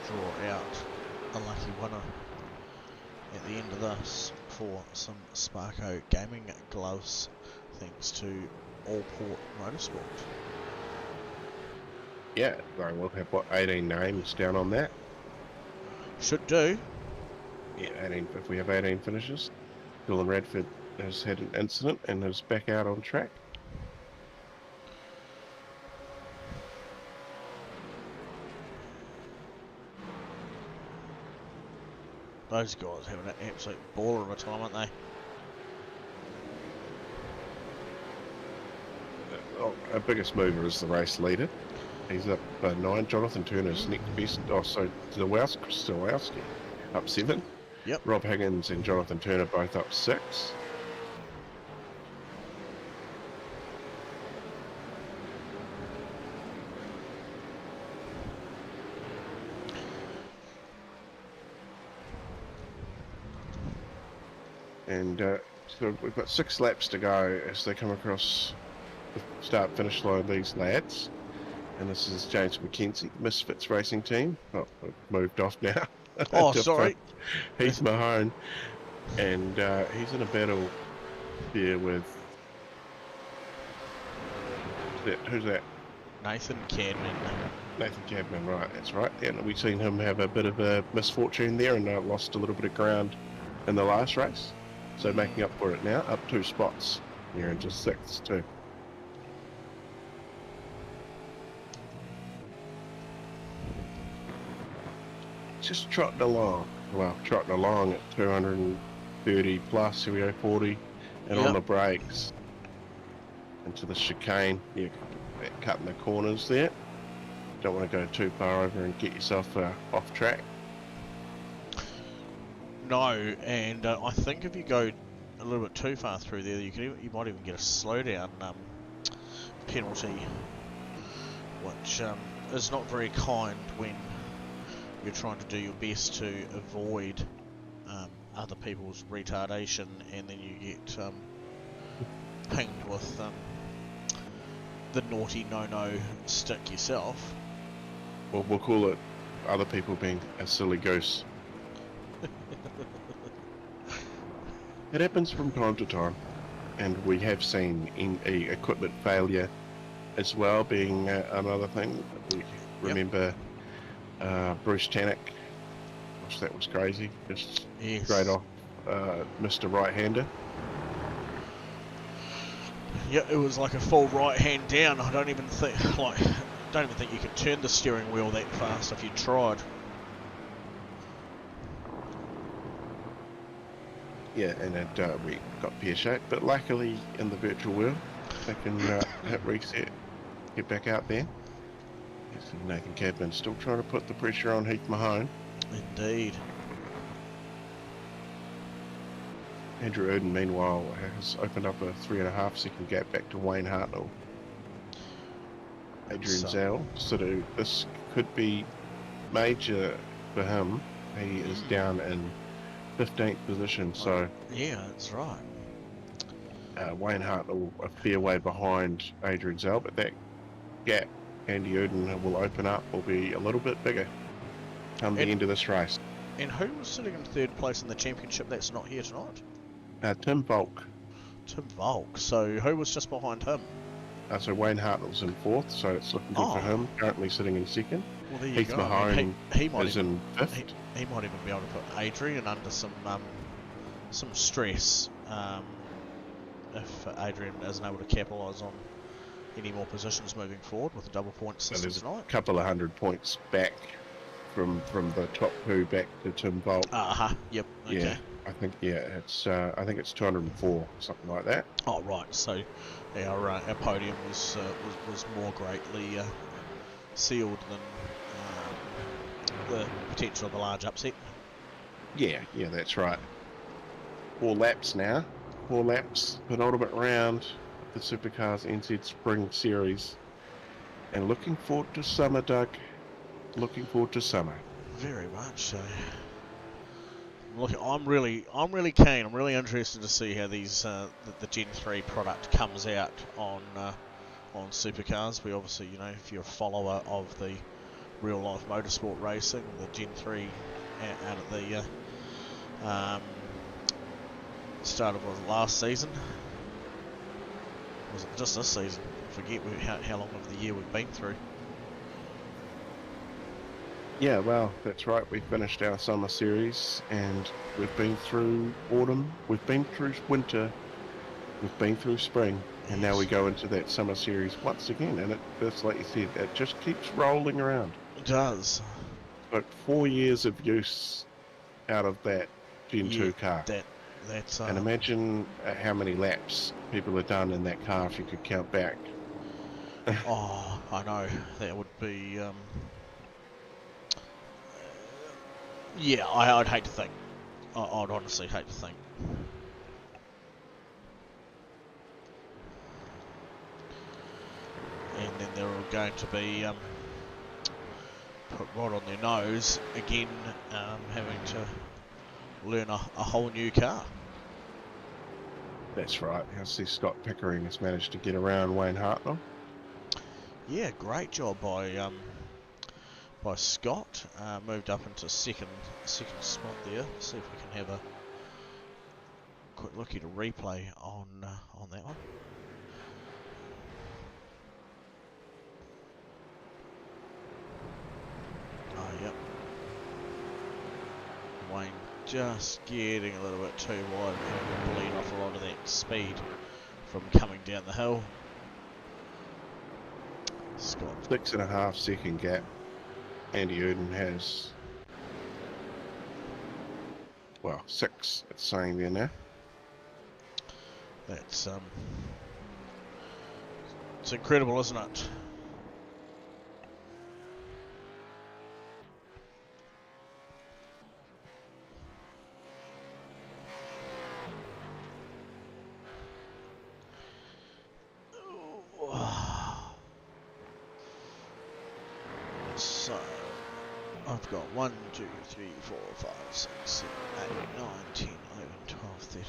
draw out a lucky winner at the end of this for some Sparko gaming gloves, thanks to Allport Motorsport. Yeah, we'll have, 18 names down on that? Should do. Yeah, 18, if we have 18 finishes. Dylan Radford has had an incident and is back out on track. Those guys having an absolute baller of a time, aren't they? Our biggest mover is the race leader. He's up 9. Jonathan Turner's next best. Oh, so Stawowski up 7. Yep. Rob Higgins and Jonathan Turner both up 6. And so we've got 6 laps to go as they come across the start-finish line, these lads. And this is James McKenzie, Misfits Racing Team. Oh, I've moved off now. Oh, sorry. Heath Mahone. And he's in a battle here with... Who's that? Nathan Cadman. Nathan Cadman, right, that's right. And we've seen him have a bit of a misfortune there and lost a little bit of ground in the last race. So making up for it now, up 2 spots. You're into 6th too. Just trotting along. Well, trotting along at 230 plus, here we go, 40. And on the brakes. Into the chicane. Yeah, cutting the corners there. Don't want to go too far over and get yourself off track. No, and I think if you go a little bit too far through there, you might even get a slowdown penalty, which is not very kind when you're trying to do your best to avoid other people's retardation, and then you get pinged with the naughty no-no stick yourself. Well, we'll call it other people being a silly goose. It happens from time to time, and we have seen equipment failure as well being another thing. We remember Bruce Tannock. Gosh, that was crazy. Just straight off Mr. Right-hander. Yeah, it was like a full right hand down. I don't even think you could turn the steering wheel that fast if you tried. Yeah, and we got pear-shaped, but luckily in the virtual world, they can hit reset, get back out there. Yes, Nathan Cadman still trying to put the pressure on Heath Mahone. Indeed. Andrew Erden, meanwhile, has opened up a 3.5 second gap back to Wayne Hartnell. Adrian Zell, so this could be major for him. He is down in 15th position, so... Yeah, that's right. Wayne Hartnell a fair way behind Adrian Zell, but that gap Andy Erden will open up will be a little bit bigger come the end of this race. And who was sitting in 3rd place in the championship that's not here tonight? Tim Volk. Tim Volk. So who was just behind him? So Wayne Hartnell's in 4th, so it's looking good for him. Currently sitting in 2nd. Well, there you Heath go. Mahone he might is in 5th. He might even be able to put Adrian under some stress if Adrian isn't able to capitalise on any more positions moving forward with the double point system tonight. A couple of 100 points back from the top 2 back to Tim Volk. Yep. Okay. Yeah. I think it's 204, something like that. Oh right, so our podium was more greatly sealed than the potential of a large upset. Yeah, that's right. 4 laps now. 4 laps, penultimate round of the SuperCars NZ Spring Series, and looking forward to summer, Doug. Looking forward to summer. Very much so. Look, I'm really keen. I'm really interested to see how these the Gen 3 product comes out on SuperCars. We obviously, if you're a follower of the real life motorsport racing, the Gen 3 out at the start of last season. Was it just this season? I forget how long of the year we've been through. Yeah, well, that's right. We finished our summer series, and we've been through autumn, we've been through winter, we've been through spring, and now we go into that summer series once again. And it's like you said, it just keeps rolling around. It does. Like 4 years of use out of that Gen 2 car. That's And imagine how many laps people have done in that car if you could count back. oh, I know, that would be yeah, I'd hate to think. I'd honestly hate to think. And then they're all going to be put right on their nose again, having to learn a whole new car. That's right. I see Scott Pickering has managed to get around Wayne Hartnell. Yeah, great job by Scott. Moved up into second spot there. See if we can have a quick look at a replay on that one. Oh, yep. Wayne just getting a little bit too wide and having to bleed off a lot of that speed from coming down the hill. Scott. 6.5 second gap. Andy Uden has, well, 6, it's saying there now. That's it's incredible, isn't it? So I've got 1, 2, 3, 4, 5, 6, 7, 8, 9, 10, 11, 12, 13,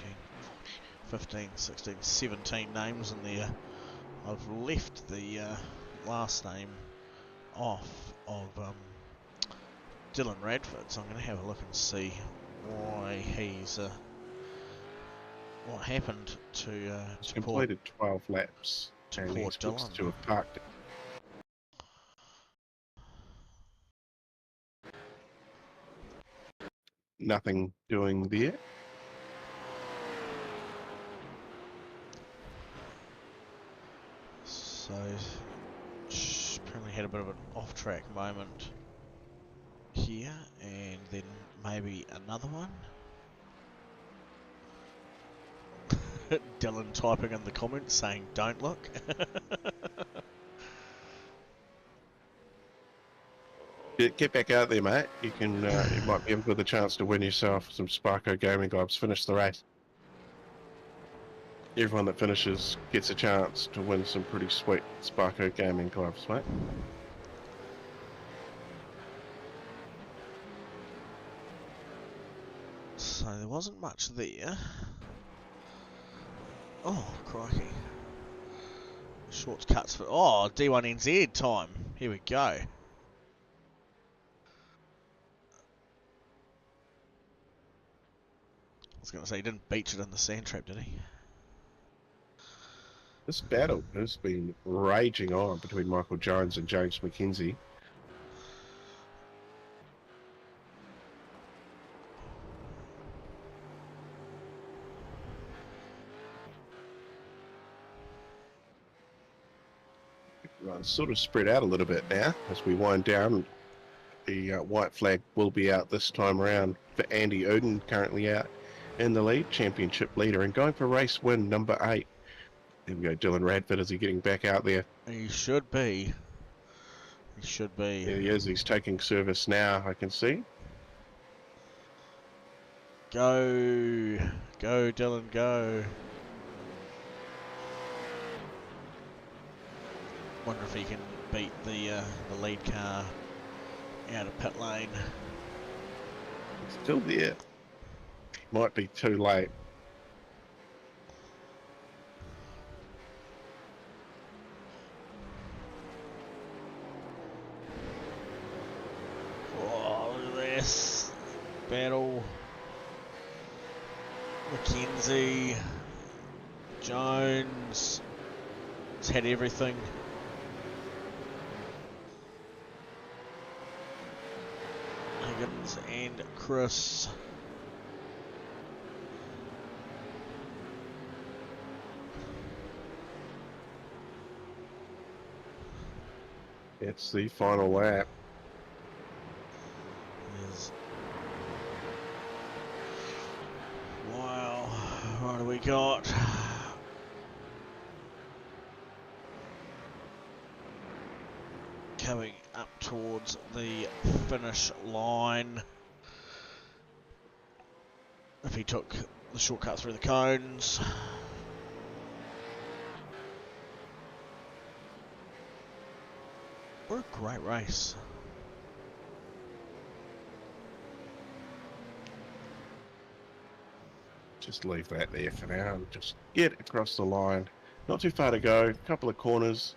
14, 15, 16, 17 names in there. I've left the last name off of Dylan Radford, so I'm going to have a look and see why he's what happened to He's completed 12 laps and poor he's looks Dylan. to have parked it. Nothing doing there. So apparently had a bit of an off-track moment here, and then maybe another one. Dylan typing in the comments saying, "Don't look." Get back out there, mate. You can. You might be able to get the chance to win yourself some Sparko gaming gloves. Finish the race. Everyone that finishes gets a chance to win some pretty sweet Sparko gaming gloves, mate. So there wasn't much there. Oh, crikey. Shortcuts for... Oh, D1NZ time. Here we go. I was going to say, he didn't beach it in the sand trap, did he? This battle has been raging on between Michael Jones and James McKenzie. Everyone's sort of spread out a little bit now as we wind down. The white flag will be out this time around for Andy Uden, currently out in the lead, championship leader, and going for race win number 8. There we go, Dylan Radford. Is he getting back out there? He should be. He should be. There he is. He's taking service now, I can see. Go. Go, Dylan, go. Wonder if he can beat the lead car out of pit lane. He's still there. Might be too late. Oh, look at this battle. McKenzie, Jones, it's had everything. Higgins and Chris. It's the final lap. There's got? Coming up towards the finish line. If he took the shortcut through the cones. What a great race. Just leave that there for now and just get across the line. Not too far to go, a couple of corners.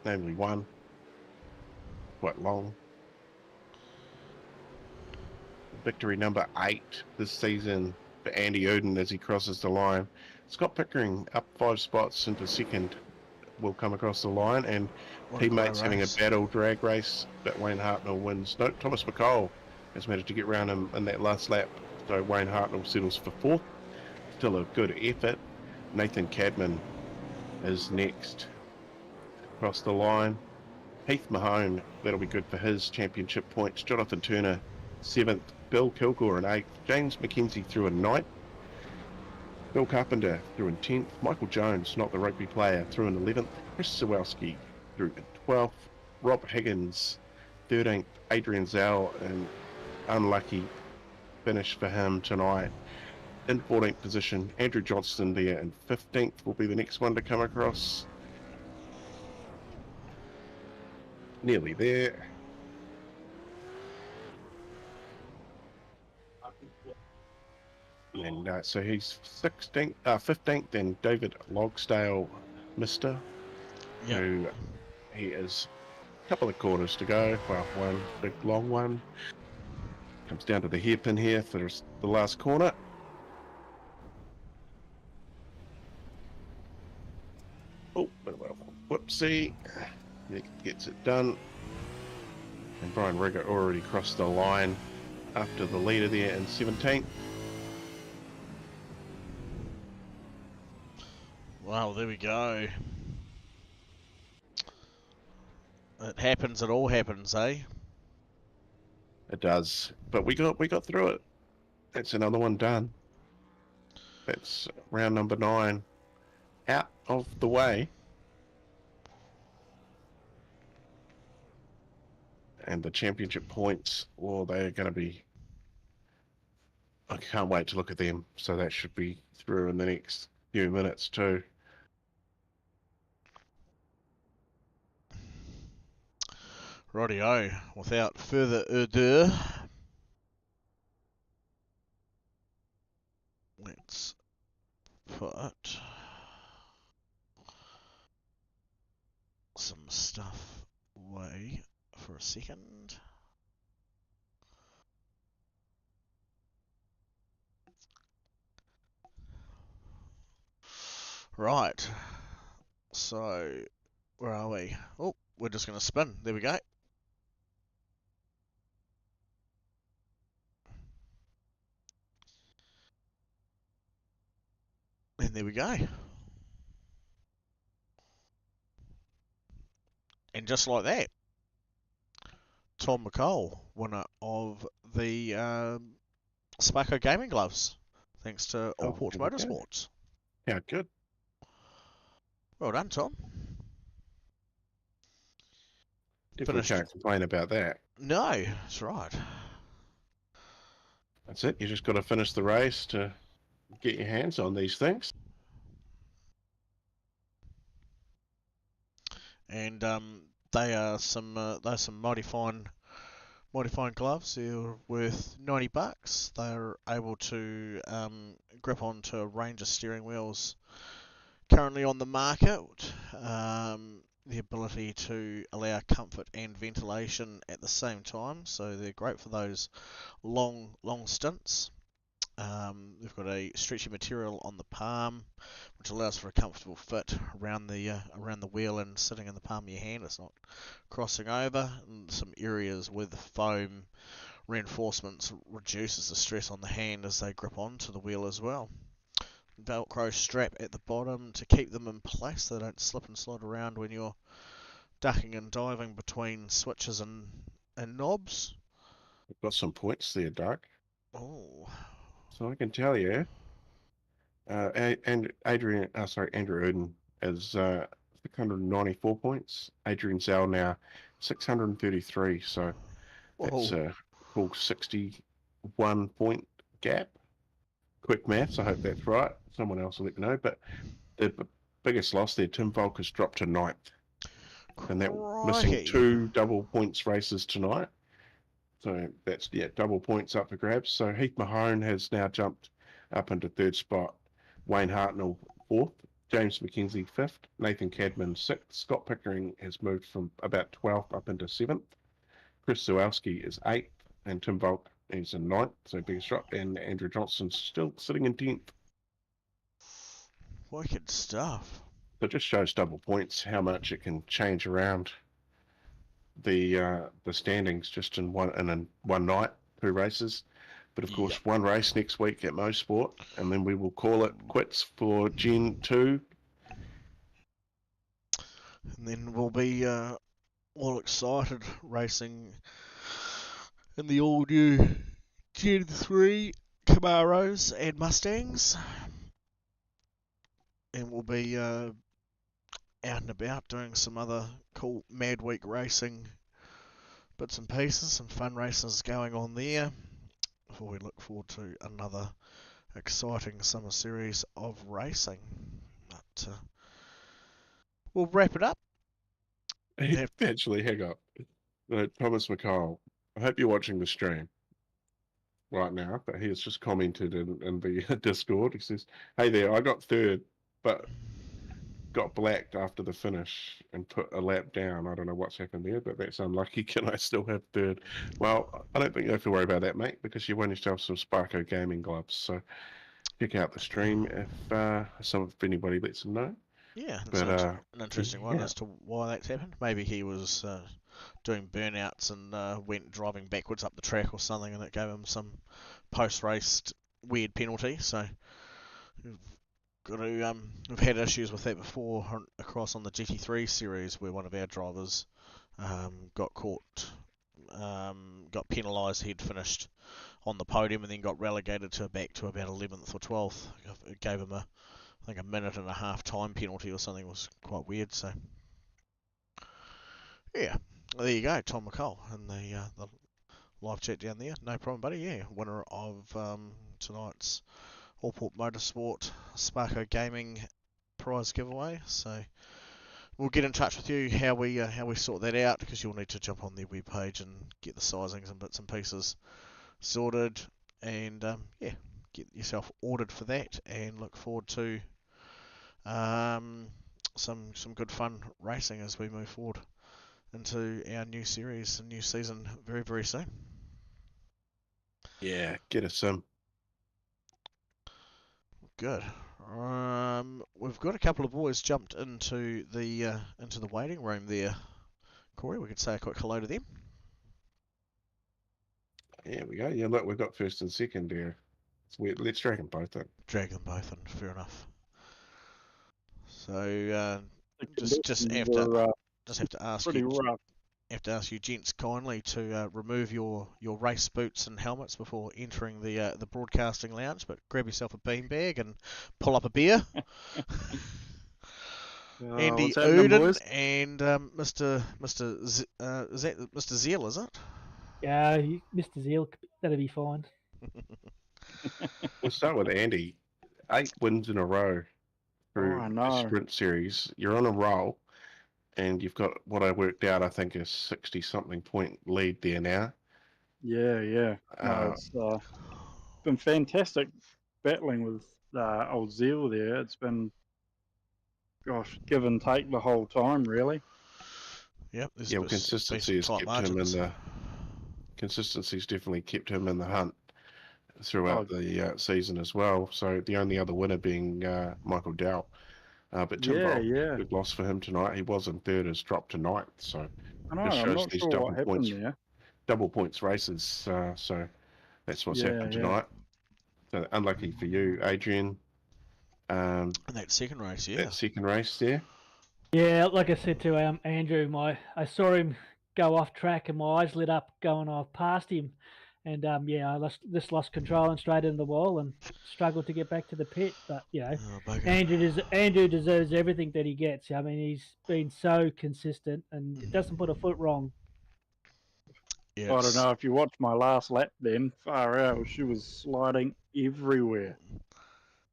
Namely one. Quite long. Victory number 8 this season for Andy Uden as he crosses the line. Scott Pickering up 5 spots into second will come across the line, and What a great teammates having a race. battle drag race, but Wayne Hartnell wins. No, Thomas McCall has managed to get round him in that last lap, so Wayne Hartnell settles for 4th. Still a good effort. Nathan Cadman is next across the line. Heath Mahone, that'll be good for his championship points. Jonathan Turner 7th, Bill Kilgore in 8th, James McKenzie through in 9th, Bill Carpenter through in 10th, Michael Jones, not the rugby player, through in 11th, Chris Sawalski through in 12th, Rob Higgins 13th, Adrian Zell, an unlucky finish for him tonight. In 14th position, Andrew Johnston there in 15th will be the next one to come across. Nearly there. And so he's 15th, and David Logsdale, Mister, Yep. who he is a couple of quarters to go. Well, one big long one. Comes down to the hairpin here for the last corner. Oh, bit of a whoopsie. He gets it done. And Brian Rigger already crossed the line after the leader there in 17th. Wow, there we go. It happens, it all happens, eh? It does, but we got through it. That's another one done. That's round number 9 out of the way. And the championship points, well, they're going to be... I can't wait to look at them. So that should be through in the next few minutes too. Rightio, without further ado, let's put some stuff away for a second. Right, so where are we? Oh, we're just going to spin. There we go. And there we go. And just like that, Tom McCall, winner of the Sparko Gaming Gloves, thanks to Allports Motorsports. Yeah, good. Well done, Tom. Definitely can't complain about that. No, that's right. That's it. You just got to finish the race to get your hands on these things. And they are some mighty fine gloves. They're worth $90. They're able to grip onto a range of steering wheels currently on the market. The ability to allow comfort and ventilation at the same time, so they're great for those long stints. They've got a stretchy material on the palm, which allows for a comfortable fit around the wheel and sitting in the palm of your hand. It's not crossing over. And some areas with foam reinforcements reduces the stress on the hand as they grip onto the wheel as well. Velcro strap at the bottom to keep them in place so they don't slip and slide around when you're ducking and diving between switches and knobs. We've got some points there, Doug. Oh, So I can tell you, and Andrew Uden is 694 points. Adrian Zell now 633. So that's Whoa. a full 61 point gap. Quick maths, I hope that's right. Someone else will let me know. But the biggest loss there, Tim Volk has dropped to 9th. And that missing Crikey. 2 double points races tonight. So that's, double points up for grabs. So Heath Mahone has now jumped up into 3rd spot. Wayne Hartnell 4th. James McKenzie 5th. Nathan Cadman 6th. Scott Pickering has moved from about 12th up into 7th. Chris Zawalski is 8th. And Tim Volk is in 9th. So biggest drop. And Andrew Johnson's still sitting in 10th. Wicked stuff. So it just shows double points, how much it can change around the standings just in one night, 2 races. But of course, one race next week at Mosport, and then we will call it quits for Gen 2. And then we'll be all excited racing in the all new Gen 3 Camaros and Mustangs. And we'll be out and about doing some other cool Mad Week racing bits and pieces, some fun races going on there before we look forward to another exciting summer series of racing. But we'll wrap it up. Actually, hang on. Thomas McCall, I hope you're watching the stream right now, but he has just commented in the Discord. He says, "Hey there, I got 3rd, but got blacked after the finish and put a lap down. I don't know what's happened there, but that's unlucky. Can I still have 3rd?" Well, I don't think you have to worry about that, mate, because you won yourself some Sparko gaming gloves. So check out the stream if anybody lets them know. Yeah, it's But an interesting one as to why that's happened. Maybe he was doing burnouts and went driving backwards up the track or something, and it gave him some post-race weird penalty. So we've had issues with that before across on the GT3 series, where one of our drivers got caught, got penalised. He'd finished on the podium and then got relegated back to about 11th or 12th. It gave him I think a minute and a half time penalty or something. It was quite weird. So yeah, there you go, Tom McCall in the live chat down there. No problem, buddy. Yeah, winner of tonight's Allport Motorsport Sparko Gaming prize giveaway. So we'll get in touch with you how we sort that out, because you'll need to jump on their webpage and get the sizings and bits and pieces sorted, and get yourself ordered for that, and look forward to some good fun racing as we move forward into our new series and new season very, very soon. Yeah, get a sim. Good. We've got a couple of boys jumped into the waiting room there. Corey, we could say a quick hello to them. There we go. Yeah, look, we've got 1st and 2nd there. Let's drag them both in. Drag them both in. Fair enough. So just have to ask you. Have to ask you gents kindly to remove your race boots and helmets before entering the broadcasting lounge, but grab yourself a beanbag and pull up a beer. Andy Uden and Mr. is that Mr. Zeal, is it? Yeah, Mr. Zeal, that'll be fine. We'll start with Andy. 8 wins in a row through the sprint series. You're on a roll. And you've got what I worked out, I think, a 60-something point lead there now. Yeah. No, it's been fantastic battling with old Zeal there. It's been, give and take the whole time, really. Yep. Consistency's definitely kept him in the hunt throughout the season as well. So the only other winner being Michael Dow. But Tim Volk, big loss for him tonight. He was in 3rd, has dropped to 9th. So I know, I'm not sure what happened there. Double points races. So that's what's happened tonight. So unlucky for you, Adrian. And that second race, That second race there. Yeah, like I said to Andrew, I saw him go off track and my eyes lit up going off past him, And yeah, I just lost control and straight into the wall and struggled to get back to the pit. But Oh, bugger. Andrew deserves everything that he gets. I mean, he's been so consistent and doesn't put a foot wrong. Yeah, I don't it's- know if you watched my last lap. Then far out, she was sliding everywhere.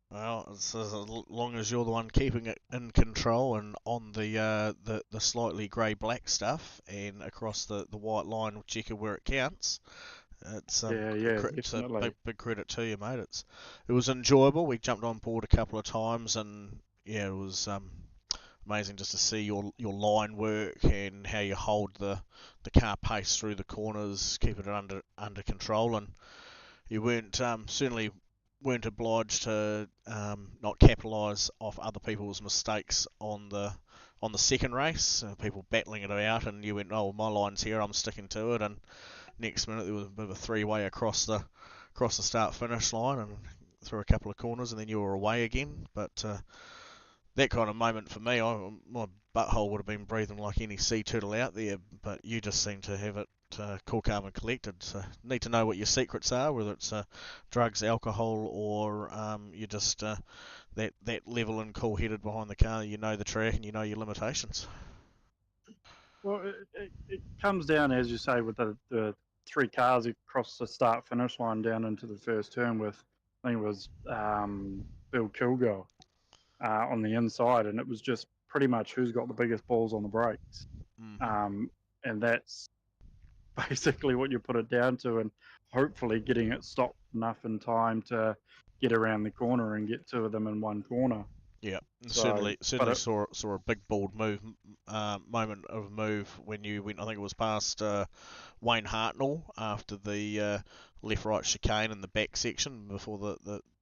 Well, it's as long as you're the one keeping it in control and on the slightly grey-black stuff and across the white line, checker where it counts. It's Yeah, it's a definitely. big credit to you, mate. It was enjoyable. We jumped on board a couple of times, and yeah, it was amazing just to see your line work and how you hold the car pace through the corners, keep it under control, and you weren't certainly weren't obliged to not capitalise off other people's mistakes on the second race. People battling it out, and you went, "Oh, my line's here. I'm sticking to it." And next minute there was a bit of a three-way across the start-finish line and through a couple of corners, and then you were away again. But that kind of moment for me, my butthole would have been breathing like any sea turtle out there. But you just seem to have it cool, calm, and collected. So need to know what your secrets are, whether it's drugs, alcohol, or you're just that level and cool-headed behind the car. You know the track and you know your limitations. Well, it comes down, as you say, with the three cars across the start finish line down into the first turn with, I think it was Bill Kilgore on the inside, and it was just pretty much who's got the biggest balls on the brakes. And that's basically what you put it down to, and hopefully getting it stopped enough in time to get around the corner and get two of them in one corner. Yeah, So, certainly saw a big bold moment of move when you went. I think it was past Wayne Hartnell after the left-right chicane in the back section before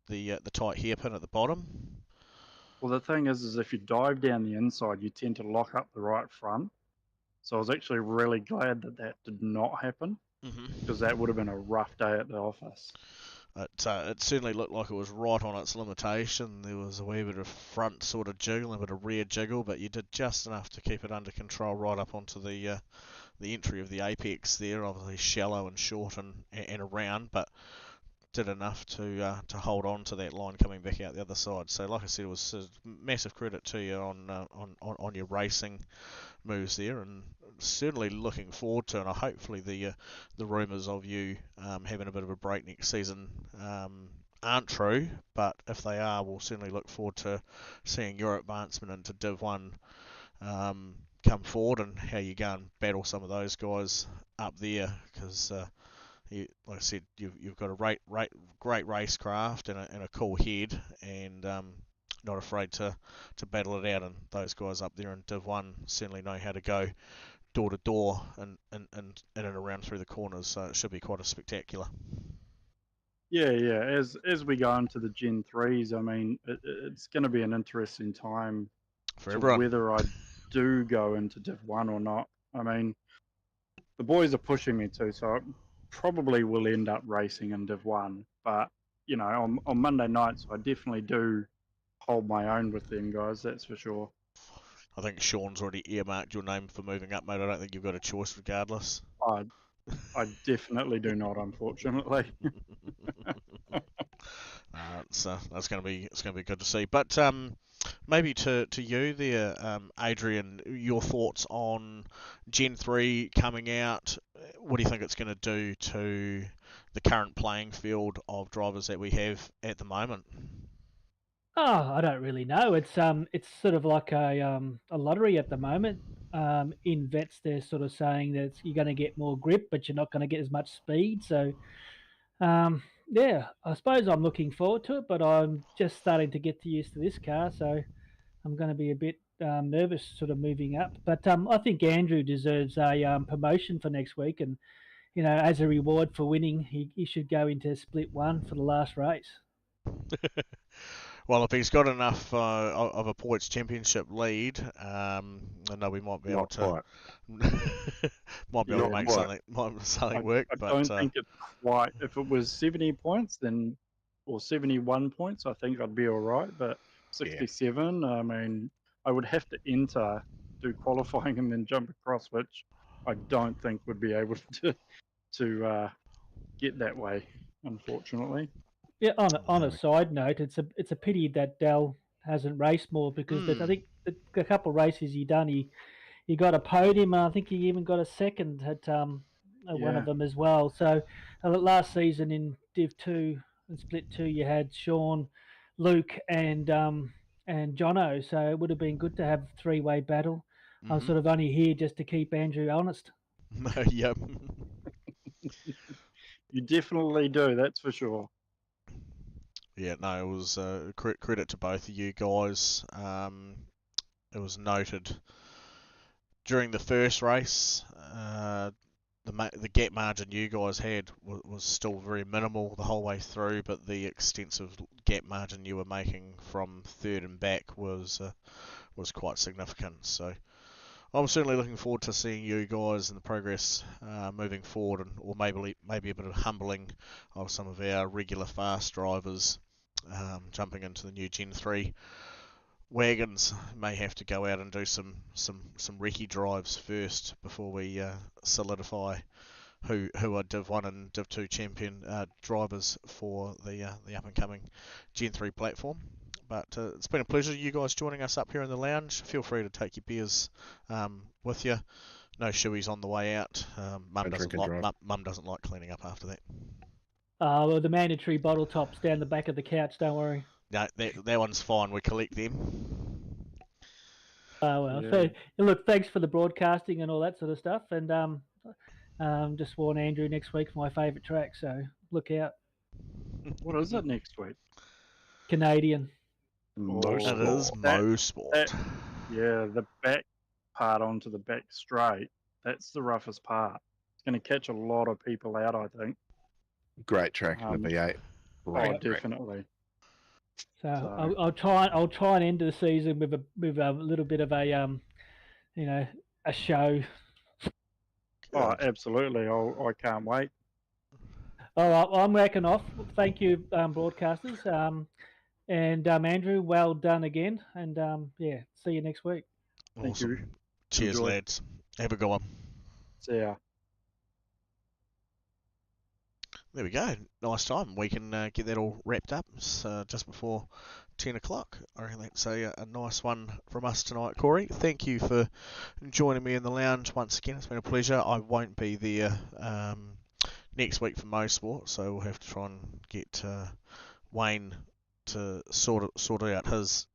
the tight hairpin at the bottom. Well, the thing is if you dive down the inside, you tend to lock up the right front. So I was actually really glad that did not happen, because that would have been a rough day at the office. It certainly looked like it was right on its limitation. There was a wee bit of front sort of jiggle, a bit of rear jiggle, but you did just enough to keep it under control right up onto the entry of the apex there. Obviously shallow and short and around, but did enough to hold on to that line coming back out the other side. So, like I said, it was massive credit to you on your racing moves there, and certainly looking forward to, and hopefully the rumours of you having a bit of a break next season aren't true, but if they are, we'll certainly look forward to seeing your advancement into Div 1 come forward, and how you go and battle some of those guys up there, because like I said, you've got a great racecraft and a cool head, and not afraid to battle it out. And those guys up there in Div 1 certainly know how to go door to door and in and around through the corners. So it should be quite a spectacular. Yeah. As we go into the Gen 3s, I mean, it's going to be an interesting time For to everyone. whether I do go into Div 1 or not. I mean, the boys are pushing me to, so I probably will end up racing in Div 1. But, you know, on Monday nights, I definitely do hold my own with them guys, that's for sure. I think Sean's already earmarked your name for moving up, mate. I don't think you've got a choice regardless. I definitely do not, unfortunately. That's going to be good to see. But maybe to you there, Adrian, your thoughts on Gen 3 coming out. What do you think it's going to do to the current playing field of drivers that we have at the moment? Oh, I don't really know. It's sort of like a lottery at the moment. In vets, they're sort of saying that you're going to get more grip, but you're not going to get as much speed. So, yeah, I suppose I'm looking forward to it, but I'm just starting to get used to this car, so I'm going to be a bit nervous, sort of moving up. But I think Andrew deserves a promotion for next week, and you know, as a reward for winning, he should go into Split 1 for the last race. Well, if he's got enough of a points championship lead, I know we might be able to make something work. I but don't think it's quite. If it was 70 points, then or 71 points, I think I'd be all right. But 67, I mean, I would have to enter, do qualifying, and then jump across, which I don't think would be able to get that way, unfortunately. Yeah. On There a we- side note, it's a pity that Dell hasn't raced more because I think the couple of races he done, he got a podium. And I think he even got a second at one of Yeah. them as well. So last season in Div 2 and Split 2, you had Sean, Luke, and Jono. So it would have been good to have a three-way battle. I'm Mhm. sort of only here just to keep Andrew honest. Yep. You definitely do, that's for sure. Yeah, no, it was credit to both of you guys. It was noted during the first race, the gap margin you guys had was still very minimal the whole way through, but the extensive gap margin you were making from third and back was quite significant. So I'm certainly looking forward to seeing you guys and the progress moving forward, or maybe a bit of humbling of some of our regular fast drivers jumping into the new Gen 3 wagons. May have to go out and do some recce drives first before we solidify who are Div 1 and Div 2 champion drivers for the up and coming Gen 3 platform. But it's been a pleasure, you guys joining us up here in the lounge. Feel free to take your beers with you. No shoeies on the way out. Mum doesn't like cleaning up after that. Well, the mandatory bottle tops down the back of the couch. Don't worry. No, that one's fine. We collect them. Oh well. Yeah. So look, thanks for the broadcasting and all that sort of stuff. And just warn Andrew next week for my favourite track. So look out. What is it next week? Canadian. Most It is That- Mosport. that- Yeah, the back part onto the back straight, that's the roughest part. It's going to catch a lot of people out, I think. great track in the V8. Oh, Great track. definitely. So So- I'll try and end the season with a little bit of a a show. Oh, absolutely. I can't wait. All right, well, I'm racking off. Thank you, broadcasters. And Andrew, well done again. And yeah, see you next week. Thank Awesome. you. Cheers, Enjoy. lads. Have a good one. See ya. There we go. Nice time. We can get that all wrapped up. It's just before 10 o'clock. I reckon that's a nice one from us tonight, Corey. Thank you for joining me in the lounge once again. It's been a pleasure. I won't be there next week for Mosport, so we'll have to try and get Wayne to sort out his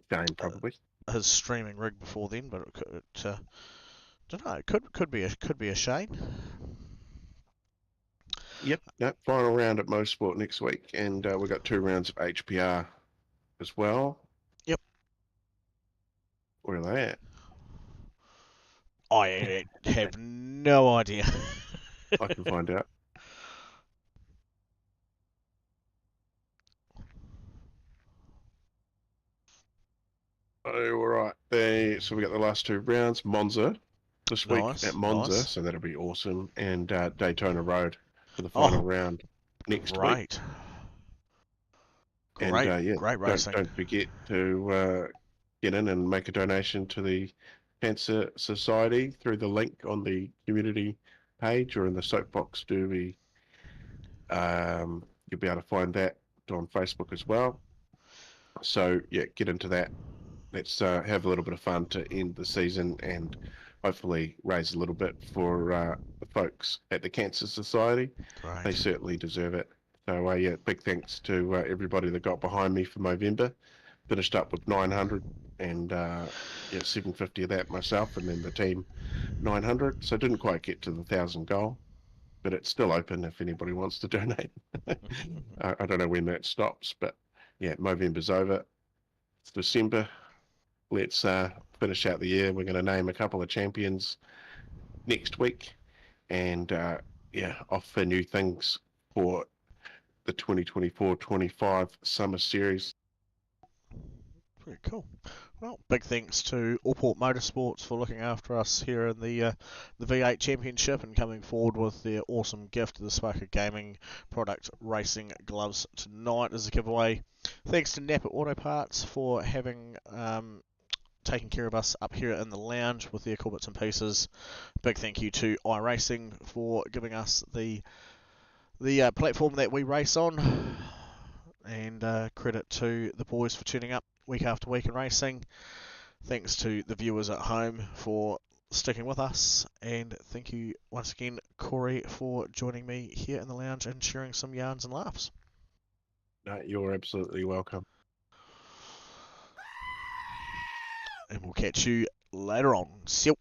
Probably. his streaming rig before then. But don't know. It could be a Shane. Yep. No, final round at Mosport next week, and we've got 2 rounds of HPR as well. Yep. Where are they at? I have no idea. I can find out. Oh, all right. So we got the last 2 rounds. Monza this week Nice, at Monza, nice. so that'll be awesome. And Daytona Road for the final Oh, round next week. Great. And Great, great racing. don't forget to get in and make a donation to the Cancer Society through the link on the community page or in the Soapbox Derby. You'll be able to find that on Facebook as well. So yeah, get into that. Let's have a little bit of fun to end the season and hopefully raise a little bit for the folks at the Cancer Society. They Great. certainly deserve it. So yeah, big thanks to everybody that got behind me for Movember. Finished up with 900 and yeah, 750 of that myself, and then the team 900. So didn't quite get to the 1,000 goal, but it's still open if anybody wants to donate. I don't know when that stops, but yeah, Movember's over. It's December. Let's finish out the year. We're going to name a couple of champions next week, and yeah, offer new things for the 2024-25 Summer Series. Very cool. Well, big thanks to Allport Motorsports for looking after us here in the V8 Championship and coming forward with their awesome gift of the Sparker Gaming product racing gloves tonight as a giveaway. Thanks to Napa Auto Parts for having taken care of us up here in the lounge with their cool bits and pieces. Big thank you to iRacing for giving us the the platform that we race on. And credit to the boys for tuning up week after week and racing. Thanks to the viewers at home for sticking with us. And thank you once again, Corey, for joining me here in the lounge and sharing some yarns and laughs. No, you're absolutely welcome. And we'll catch you later on. See you.